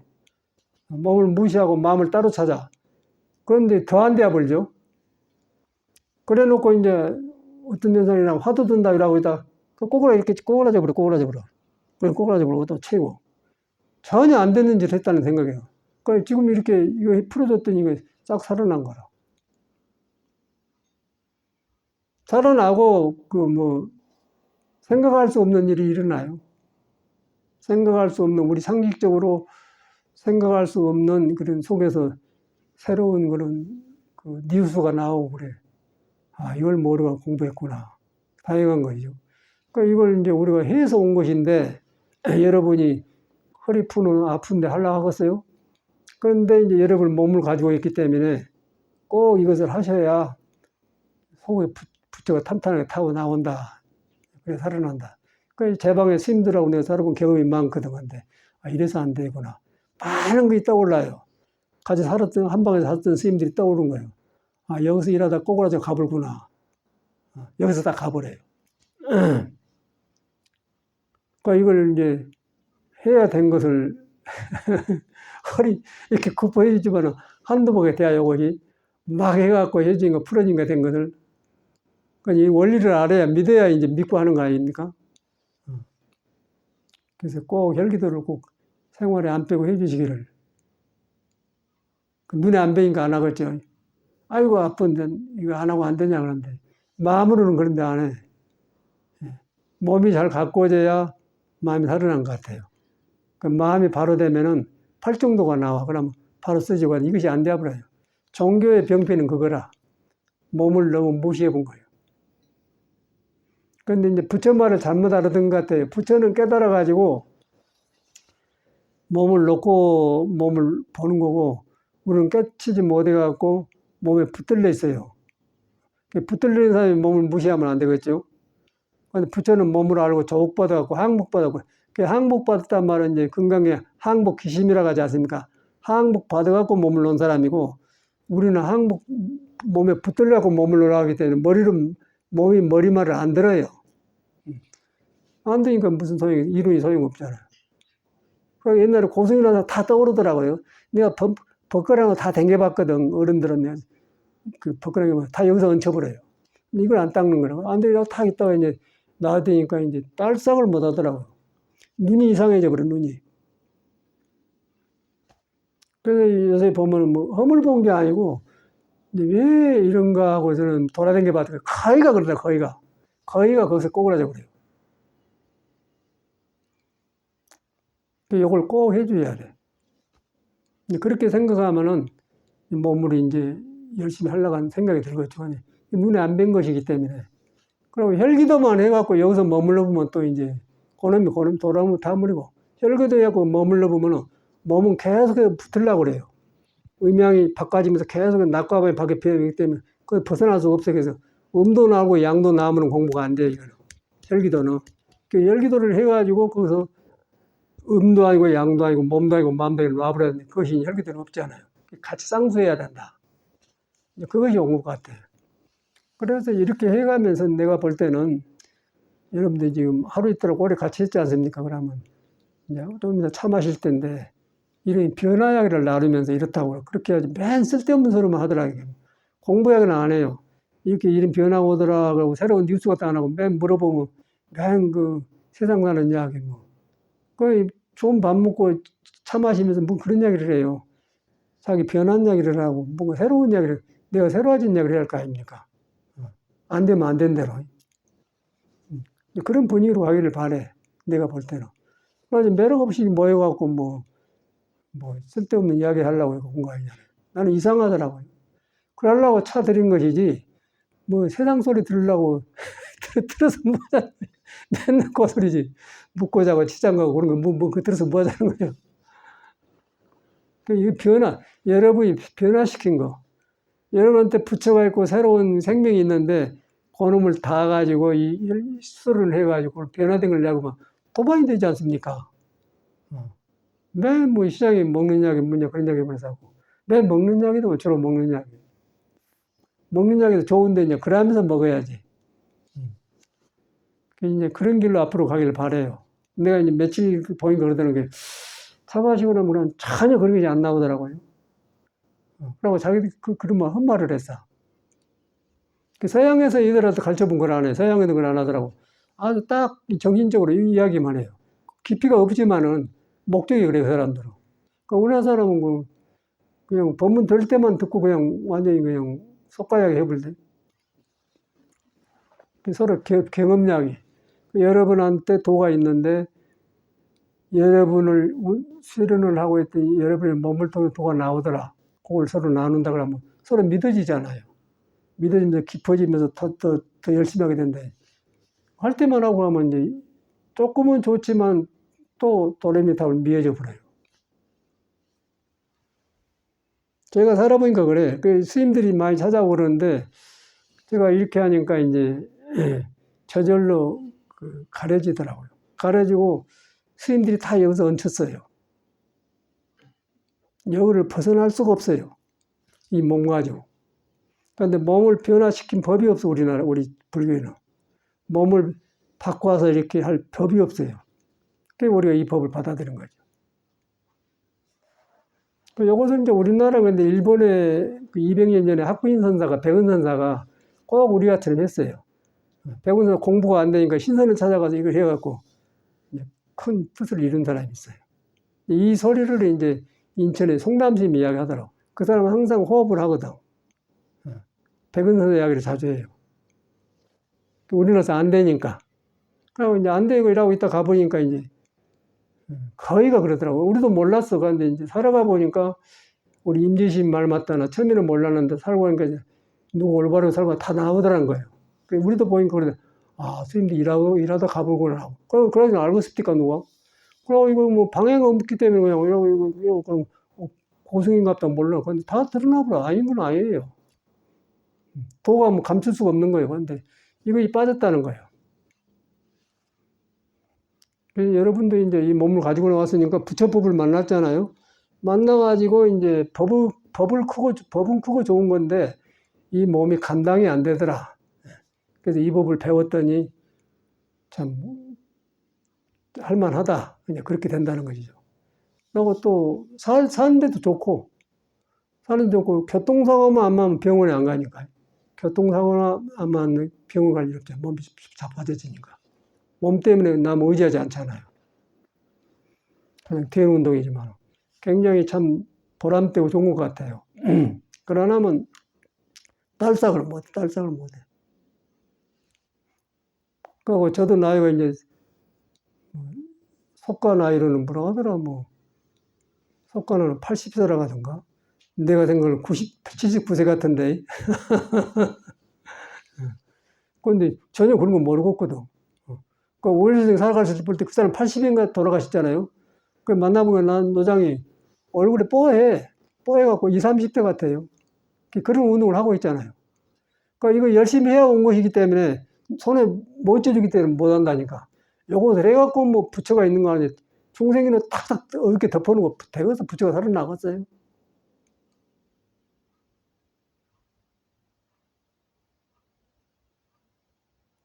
몸을 무시하고 마음을 따로 찾아. 그런데 더 안 돼야 벌죠. 그래 놓고 이제 어떤 현상이랑 화두 든다 이러고 있다. 이렇게 꼬그라져 버려. 그래 꼬그라져 버리고 또 채고. 전혀 안 되는 짓을 했다는 생각이에요. 지금 이렇게 이거 풀어줬더니 이거 싹 살아난 거라. 살아나고 생각할 수 없는 일이 일어나요. 생각할 수 없는, 우리 상식적으로 생각할 수 없는 그런 속에서 새로운 그런 뉴스가 나오고 그래. 이걸 모르고 공부했구나. 다행한 거죠. 이걸 이제 우리가 해서 온 것인데, 여러분이 허리 푸는 아픈데 하려고 하겠어요? 그런데 이제 여러분 몸을 가지고 있기 때문에 꼭 이것을 하셔야 속에 부처가 탄탄하게 타고 나온다. 그래 살아난다. 제 방에 스님들하고 내가 살아본 경험이 많거든. 근데 이래서 안 되구나. 많은 것이 떠올라요. 같이 살았던, 한 방에서 살았던 스님들이 떠오른 거예요. 여기서 일하다 꼬그라져 가볼구나. 여기서 다 가버려요. 이걸 이제 해야 된 것을 허리 이렇게 굽어 해주지만 한두 번에 돼야 요것이 막 해갖고 해진 거 풀어진 거 된 것을 이 원리를 알아야 믿어야 이제 믿고 하는 거 아닙니까? 그래서 꼭 혈기도를 꼭 생활에 안 빼고 해주시기를. 눈에 안 보이니까 안 하겠죠. 아이고 아픈데 이거 안 하고 안 되냐 그러는데 마음으로는 그런데 안 해. 몸이 잘 가꾸어져야 마음이 살아난 것 같아요. 마음이 바로 되면은 팔정도가 나와. 그러면 바로 쓰지고 이것이 안 되어버려요. 종교의 병폐는 그거라. 몸을 너무 무시해 본 거예요. 그런데 이제 부처 말을 잘못 알아듣은 것 같아요. 부처는 깨달아가지고 몸을 놓고 몸을 보는 거고, 우리는 깨치지 못해갖고 몸에 붙들려 있어요. 붙들리는 사람이 몸을 무시하면 안 되겠죠. 근데 부처는 몸을 알고 조국받아갖고 항복받았고, 항복받았단 말은 이제 건강에 항복 기심이라고 하지 않습니까? 항복받아갖고 몸을 놓은 사람이고, 우리는 몸에 붙들려갖고 몸을 놓으라 하기 때문에 몸이 머리말을 안 들어요. 안 되니까 무슨 이론이 소용없잖아요. 옛날에 고승이라서 다 떠오르더라고요. 내가 벗거랑을 다 댕겨봤거든. 어른들은 벗거랑이 다 여기서 얹혀버려요. 이걸 안 닦는 거라고. 안 되니까 탁 있다가 이제 나왔더니까 이제 딸싹을 못 하더라고요. 눈이 이상해져 버려, 눈이. 그래서 요새 보면 허물 본 게 아니고, 왜 이런가 하고 저는 돌아다녀 봤더니 거의가 그러다, 거의가 거기서 꼬그라져 버려요. 이걸 꼭 해줘야 돼. 그렇게 생각하면은 몸을 이제 열심히 하려고 하는 생각이 들겠죠. 눈에 안 뵌 것이기 때문에. 그리고 혈기도만 해갖고 여기서 머물러 보면 또 이제 고놈이 돌아오면 다 물이고, 혈기도 해갖고 머물러 보면은 몸은 계속 붙으려고 그래요. 음양이 바꿔지면서 계속 낮과 밤이 밖에 비어있기 때문에 그걸 벗어날 수가 없어요. 그래서 음도 나오고 양도 나오면 공부가 안 돼요, 이거는. 혈기도는. 혈기도를 해가지고 거기서 음도 아니고 양도 아니고 몸도 아니고 마음도 아니고 놔버려야 되는데 그것이 혈기도는 없잖아요. 같이 쌍수해야 된다. 그것이 온 것 같아요. 그래서 이렇게 해가면서 내가 볼 때는 여러분들 지금 하루 이틀 오래 같이 했지 않습니까? 그러면 이제 좀 이따 차 마실 텐데 이런 변화약을 나누면서 이렇다고 그렇게 하지 맨 쓸데없는 소리만 하더라고요. 공부약은 안 해요. 이렇게 이런 변화가 오더라 그러고 새로운 뉴스 같은 거 안 하고 맨 물어보면 맨 세상 사는 이야기 좋은 밥 먹고 차 마시면서 뭐 그런 이야기를 해요. 자기 변한 이야기를 하고 뭔가 새로운 이야기를 내가 새로워진 이야기를 해야 할 거 아닙니까? 안 되면 안 된 대로. 그런 분위기로 가기를 바래. 내가 볼 때는. 그래서 매력 없이 모여갖고 쓸데없는 이야기 하려고 공부하잖아요. 나는 이상하더라고요. 그러려고 차 들인 것이지 세상 소리 들으려고 들어서 뭐하자. 맨날 그 소리지. 묻고 자고 치장 가고 그런 거 들어서 뭐 하자는 거예요. 이 여러분이 변화시킨 거. 여러분한테 부처가 있고 새로운 생명이 있는데 그놈을 다 가지고 이 수술을 해가지고 변화된 걸 내고 도박이 되지 않습니까? 매일 뭐 시장에 먹는 약이 뭐냐 그런 약이 그래서 매일 먹는 약이도 주로 먹는 약이. 먹는 약이 좋은데 이제 그러면서 먹어야지. 이제 그런 길로 앞으로 가길 바래요. 내가 이제 며칠 보니까 그러더라는 게 차 마시고 나면 전혀 그런 게 안 나오더라고요. 그러고 자기들 그런 헛말을 했어. 서양에서 이들한테 가르쳐 본 걸 안 해. 서양에는 그걸 안 하더라고. 아주 딱 정신적으로 이야기만 해요. 깊이가 없지만은 목적이 그래요, 사람들은. 그러니까 우리나라 사람은 그냥 법문 들 때만 듣고 그냥 완전히 그냥 속가야게 해버리대. 서로 경험량이. 여러분한테 도가 있는데 여러분을 수련을 하고 있더니 여러분의 몸을 통해 도가 나오더라. 그걸 서로 나눈다 그러면 서로 믿어지잖아요. 믿어지면서 깊어지면서 더 열심히 하게 된다. 할 때만 하고 하면 이제 조금은 좋지만 또 도레미탑을 미해져 버려요. 제가 살아보니까 그래. 그 스님들이 많이 찾아오고 그러는데 제가 이렇게 하니까 이제 저절로 가려지더라고요. 가려지고 스님들이 다 여기서 얹혔어요. 여기를 벗어날 수가 없어요. 이 몸 가지고. 그런데 몸을 변화시킨 법이 없어, 우리 불교에는. 몸을 바꿔서 이렇게 할 법이 없어요. 그래서 우리가 이 법을 받아들인 거죠. 이것은 이제 우리나라 근데 일본의 200년 전에 학부인 선사가, 백은 선사가 꼭 우리 같처럼 했어요. 백은 선사 공부가 안 되니까 신선을 찾아가서 이걸 해갖고 큰 뜻을 이룬 사람이 있어요. 이 소리를 이제 인천의 송담스님이 이야기하더라고. 그 사람은 항상 호흡을 하거든. 백은 선사 이야기를 자주 해요. 우리나라에서 안 되니까. 그리고 이제 안 되고 이러고 있다 가보니까 이제 거의가 그러더라고. 우리도 몰랐어. 그런데 이제 살아가 보니까 우리 임재신 말 맞다나 처음에는 몰랐는데 살고 보니까 누구 올바로 살고 다 나오더라는 거예요. 우리도 보니까 그러더라. 아, 스님들 일하다 가보구나 하고. 그러지 알고 싶니까, 누가? 그러고 이거 뭐 방해가 없기 때문에 그냥 이러고 고승인갑다 몰라. 근데 다 드러나 보라. 아닌 건 아니에요. 도가 뭐 감출 수가 없는 거예요. 근데 이거 빠졌다는 거예요. 여러분도 이제 이 몸을 가지고 나왔으니까 부처법을 만났잖아요. 만나가지고 이제 법은 크고 좋은 건데 이 몸이 감당이 안 되더라. 그래서 이 법을 배웠더니 참 할만하다. 그냥 그렇게 된다는 것이죠. 그리고 또 사는데도 좋고, 교통사고만 안 나면 병원에 안 가니까. 교통사고만 안 나면 병원 갈 일 없잖아. 몸이 자빠져지니까. 몸 때문에 남 의지하지 않잖아요. 그냥 대응 운동이지만. 굉장히 참 보람되고 좋은 것 같아요. 그러나면 딸싹을 못해. 그리고 저도 나이가 이제 속가 나이로는 뭐라 하더라, 속가는 80세라 가던가. 내가 생각을 79세 같은데. 그런데 전혀 그런 거 모르겠거든. 그 오일생 살아가실 때 그 사람 80인가 돌아가셨잖아요. 그 만나보면 난 노장이 얼굴에 뽀해갖고 20, 30대 같아요. 그런 운동을 하고 있잖아요. 그러니까 이거 열심히 해온 것이기 때문에 손에 못 쥐주기 때문에 못 한다니까. 요것을 해갖고 뭐 부처가 있는 거 아니에요. 중생이는 탁탁 이렇게 덮어놓은 거 대거서 부처가 살아나갔어요.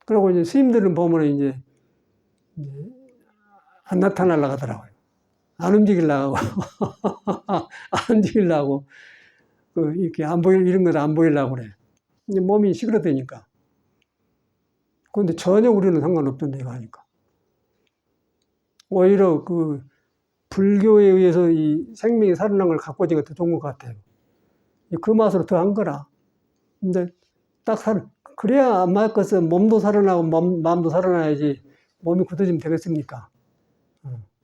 그리고 이제 스님들은 보면 이제 안 나타나려고 하더라고요. 안 움직이려고. 안 움직이려고. 이렇게 안 보일, 이런 것도 안 보이려고 그래. 이제 몸이 시끄러되니까. 그런데 전혀 우리는 상관없던데, 이거 하니까. 오히려 불교에 의해서 이 생명이 살아난 걸 갖고 오지가 더 좋은 것 같아요. 그 맛으로 더 한 거라. 근데 그래야 안 맞겠어. 몸도 살아나고 마음도 살아나야지. 몸이 굳어지면 되겠습니까?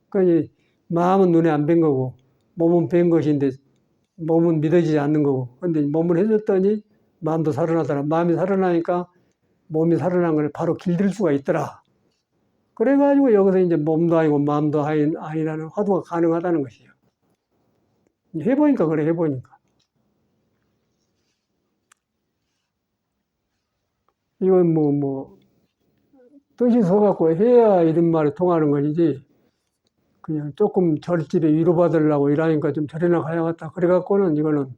그러니 마음은 눈에 안 뵌 거고, 몸은 뵌 것인데, 몸은 믿어지지 않는 거고. 근데 몸을 해줬더니 마음도 살아나더라. 마음이 살아나니까 몸이 살아난 걸 바로 길들 수가 있더라. 그래가지고 여기서 이제 몸도 아니고 마음도 아니라는 화두가 가능하다는 것이죠. 해보니까 그래, 해보니까. 이건 뜻이 서갖고 해야 이런 말이 통하는 것이지, 그냥 조금 절집에 위로받으려고 이러니까 좀 절이나 가야겠다. 그래갖고는 이거는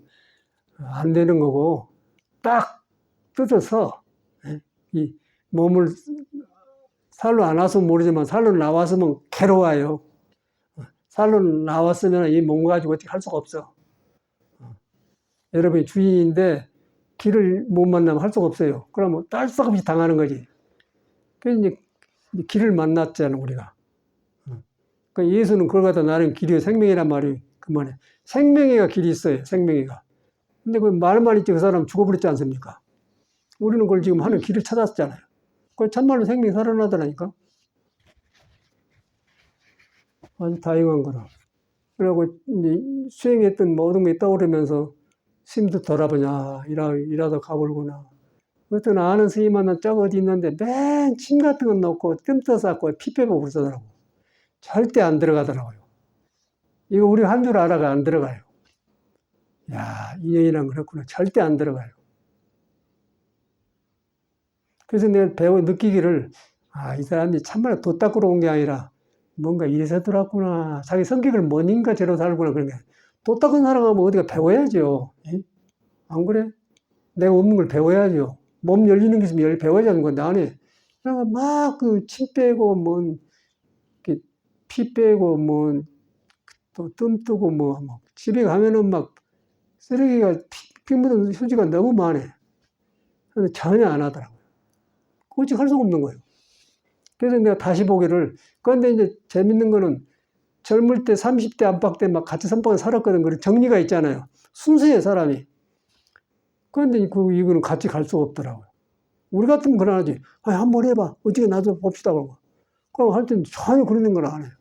안 되는 거고, 딱 뜯어서, 이 몸을 살로 안 왔으면 모르지만 살로 나왔으면 괴로워요. 살로 나왔으면 이 몸 가지고 어떻게 할 수가 없어. 여러분이 주인인데 길을 못 만나면 할 수가 없어요. 그러면 딸싹없이 당하는 거지. 그래서 이제 길을 만났잖아, 우리가. 그러니까 예수는 그걸 갖다 나는 길이요 생명이란 말이 그만해. 생명이가 길이 있어요, 생명이가. 근데 그 말만 있지 그 사람 죽어버렸지 않습니까? 우리는 그걸 지금 하는 길을 찾았잖아요. 그 참말로 생명이 살아나더라니까. 아주 다행한 거라. 그리고 이제 수행했던 모든 게 떠오르면서 심도 돌아보냐, 이라도 가볼구나. 어떤 아는 스님 하나 저 어디 있는데 맨 침 같은 거 넣고 뜸떠 쌓고 피 빼고 그러더라고. 절대 안 들어가더라고요. 이거 우리 한 줄 알아가 안 들어가요. 야, 인연이란 그렇구나. 절대 안 들어가요. 그래서 내가 느끼기를, 이 사람이 참말로 도 닦으러 온 게 아니라 뭔가 이래서 들어왔구나. 자기 성격을 뭐인가 저러 살구나. 그런 게. 도 닦은 사람하면 어디가 배워야죠. 안 그래? 내가 없는 걸 배워야죠. 몸 열리는 게 있으면 배워야 하는 건데, 안 해. 그러니까 막 그 침 빼고, 피 빼고, 또 뜸 뜨고, 집에 가면은 막 쓰레기가 피 묻은 휴지가 너무 많아. 근데 전혀 안 하더라고요. 오직 할 수가 없는 거예요. 그래서 내가 다시 보기를, 그런데 이제 재밌는 거는 젊을 때 30대 안팎 때 막 같이 선방에 살았거든. 그런 정리가 있잖아요. 순수해, 사람이. 그런데 이거는 같이 갈 수가 없더라고요. 우리 같으면 그러지. 한번 해봐. 어떻게 나도 봅시다. 그러고. 그럼 할 때는 전혀 그러는 걸 안 해요.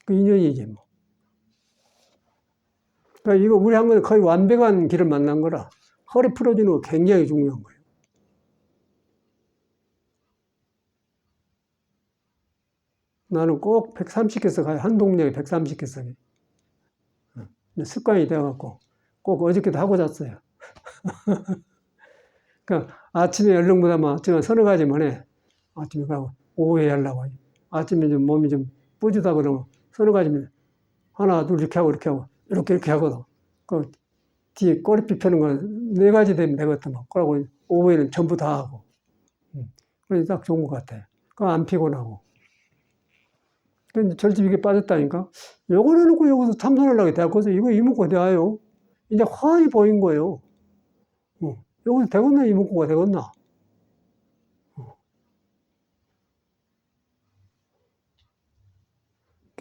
그 인연이지, 뭐. 그러니까 이거 우리 한 번에 거의 완벽한 길을 만난 거라 허리 풀어주는 거 굉장히 중요한 거예요. 나는 꼭 130개서 가요. 한 동네에 130개석이. 습관이 되어갖고 꼭 어저께도 하고 잤어요. 그러니까 아침에 얼른보다 아침에 서너 가지만 해. 아침에 가고 오후에 하려고. 아침에 좀 몸이 좀 뿌듯하고 그러면 서너 가지면 하나, 둘 이렇게 하고 이렇게 하거든. 그 뒤에 꼬리피 펴는 건 네 가지 되면 되거든. 그러고 오후에는 전부 다 하고. 그래서 딱 좋은 것 같아. 그 안 피곤하고. 근데 절집 이게 빠졌다니까? 요걸 해놓고 여기서 참선하려고 대학교에서 이거 이목구가 돼요. 이제 환히 보인 거예요. 여기서 되겠나, 이목구가 되겠나?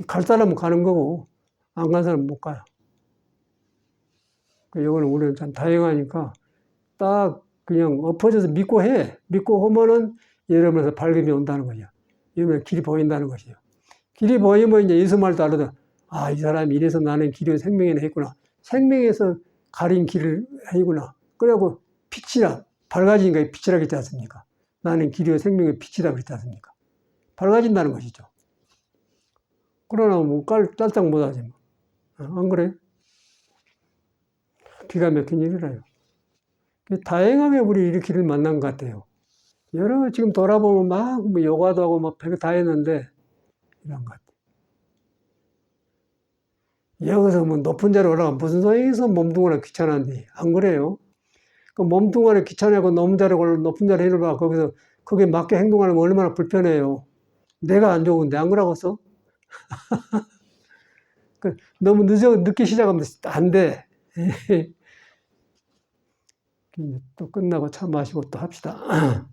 갈 사람은 가는 거고, 안 간 사람은 못 가요. 이거는 우리는 참 다행하니까, 딱 그냥 엎어져서 믿고 해. 믿고 하면은 여러분에서 밝음이 온다는 거죠. 이러면 길이 보인다는 것이죠. 길이 보이면 이제 예수 말도 알아도, 이 사람이 이래서 나는 길이 생명이나 했구나. 생명에서 가린 길을 해구나. 그래갖고 빛이라, 밝아지니까 빛이라 그랬지 않습니까? 나는 길이요 생명의 빛이다 그랬지 않습니까? 밝아진다는 것이죠. 그러나 깔짝 못하지. 안 그래? 기가 막힌 일이라요. 다행하게 우리 이 길을 만난 것 같아요. 여러 지금 돌아보면 막 요가도 하고 막 별거 다 했는데 이런 것 같아요. 여기서 높은 자리에 올라가면 무슨 소용에서 몸뚱아리 귀찮았니? 안 그래요? 그 몸뚱아리 귀찮아고 높은 자리에 올라가 거기서 그게 맞게 행동하면 얼마나 불편해요. 내가 안 좋은데 안 그러겠어? 너무 늦게 시작하면 안 돼. 또 끝나고 차 마시고 또 합시다.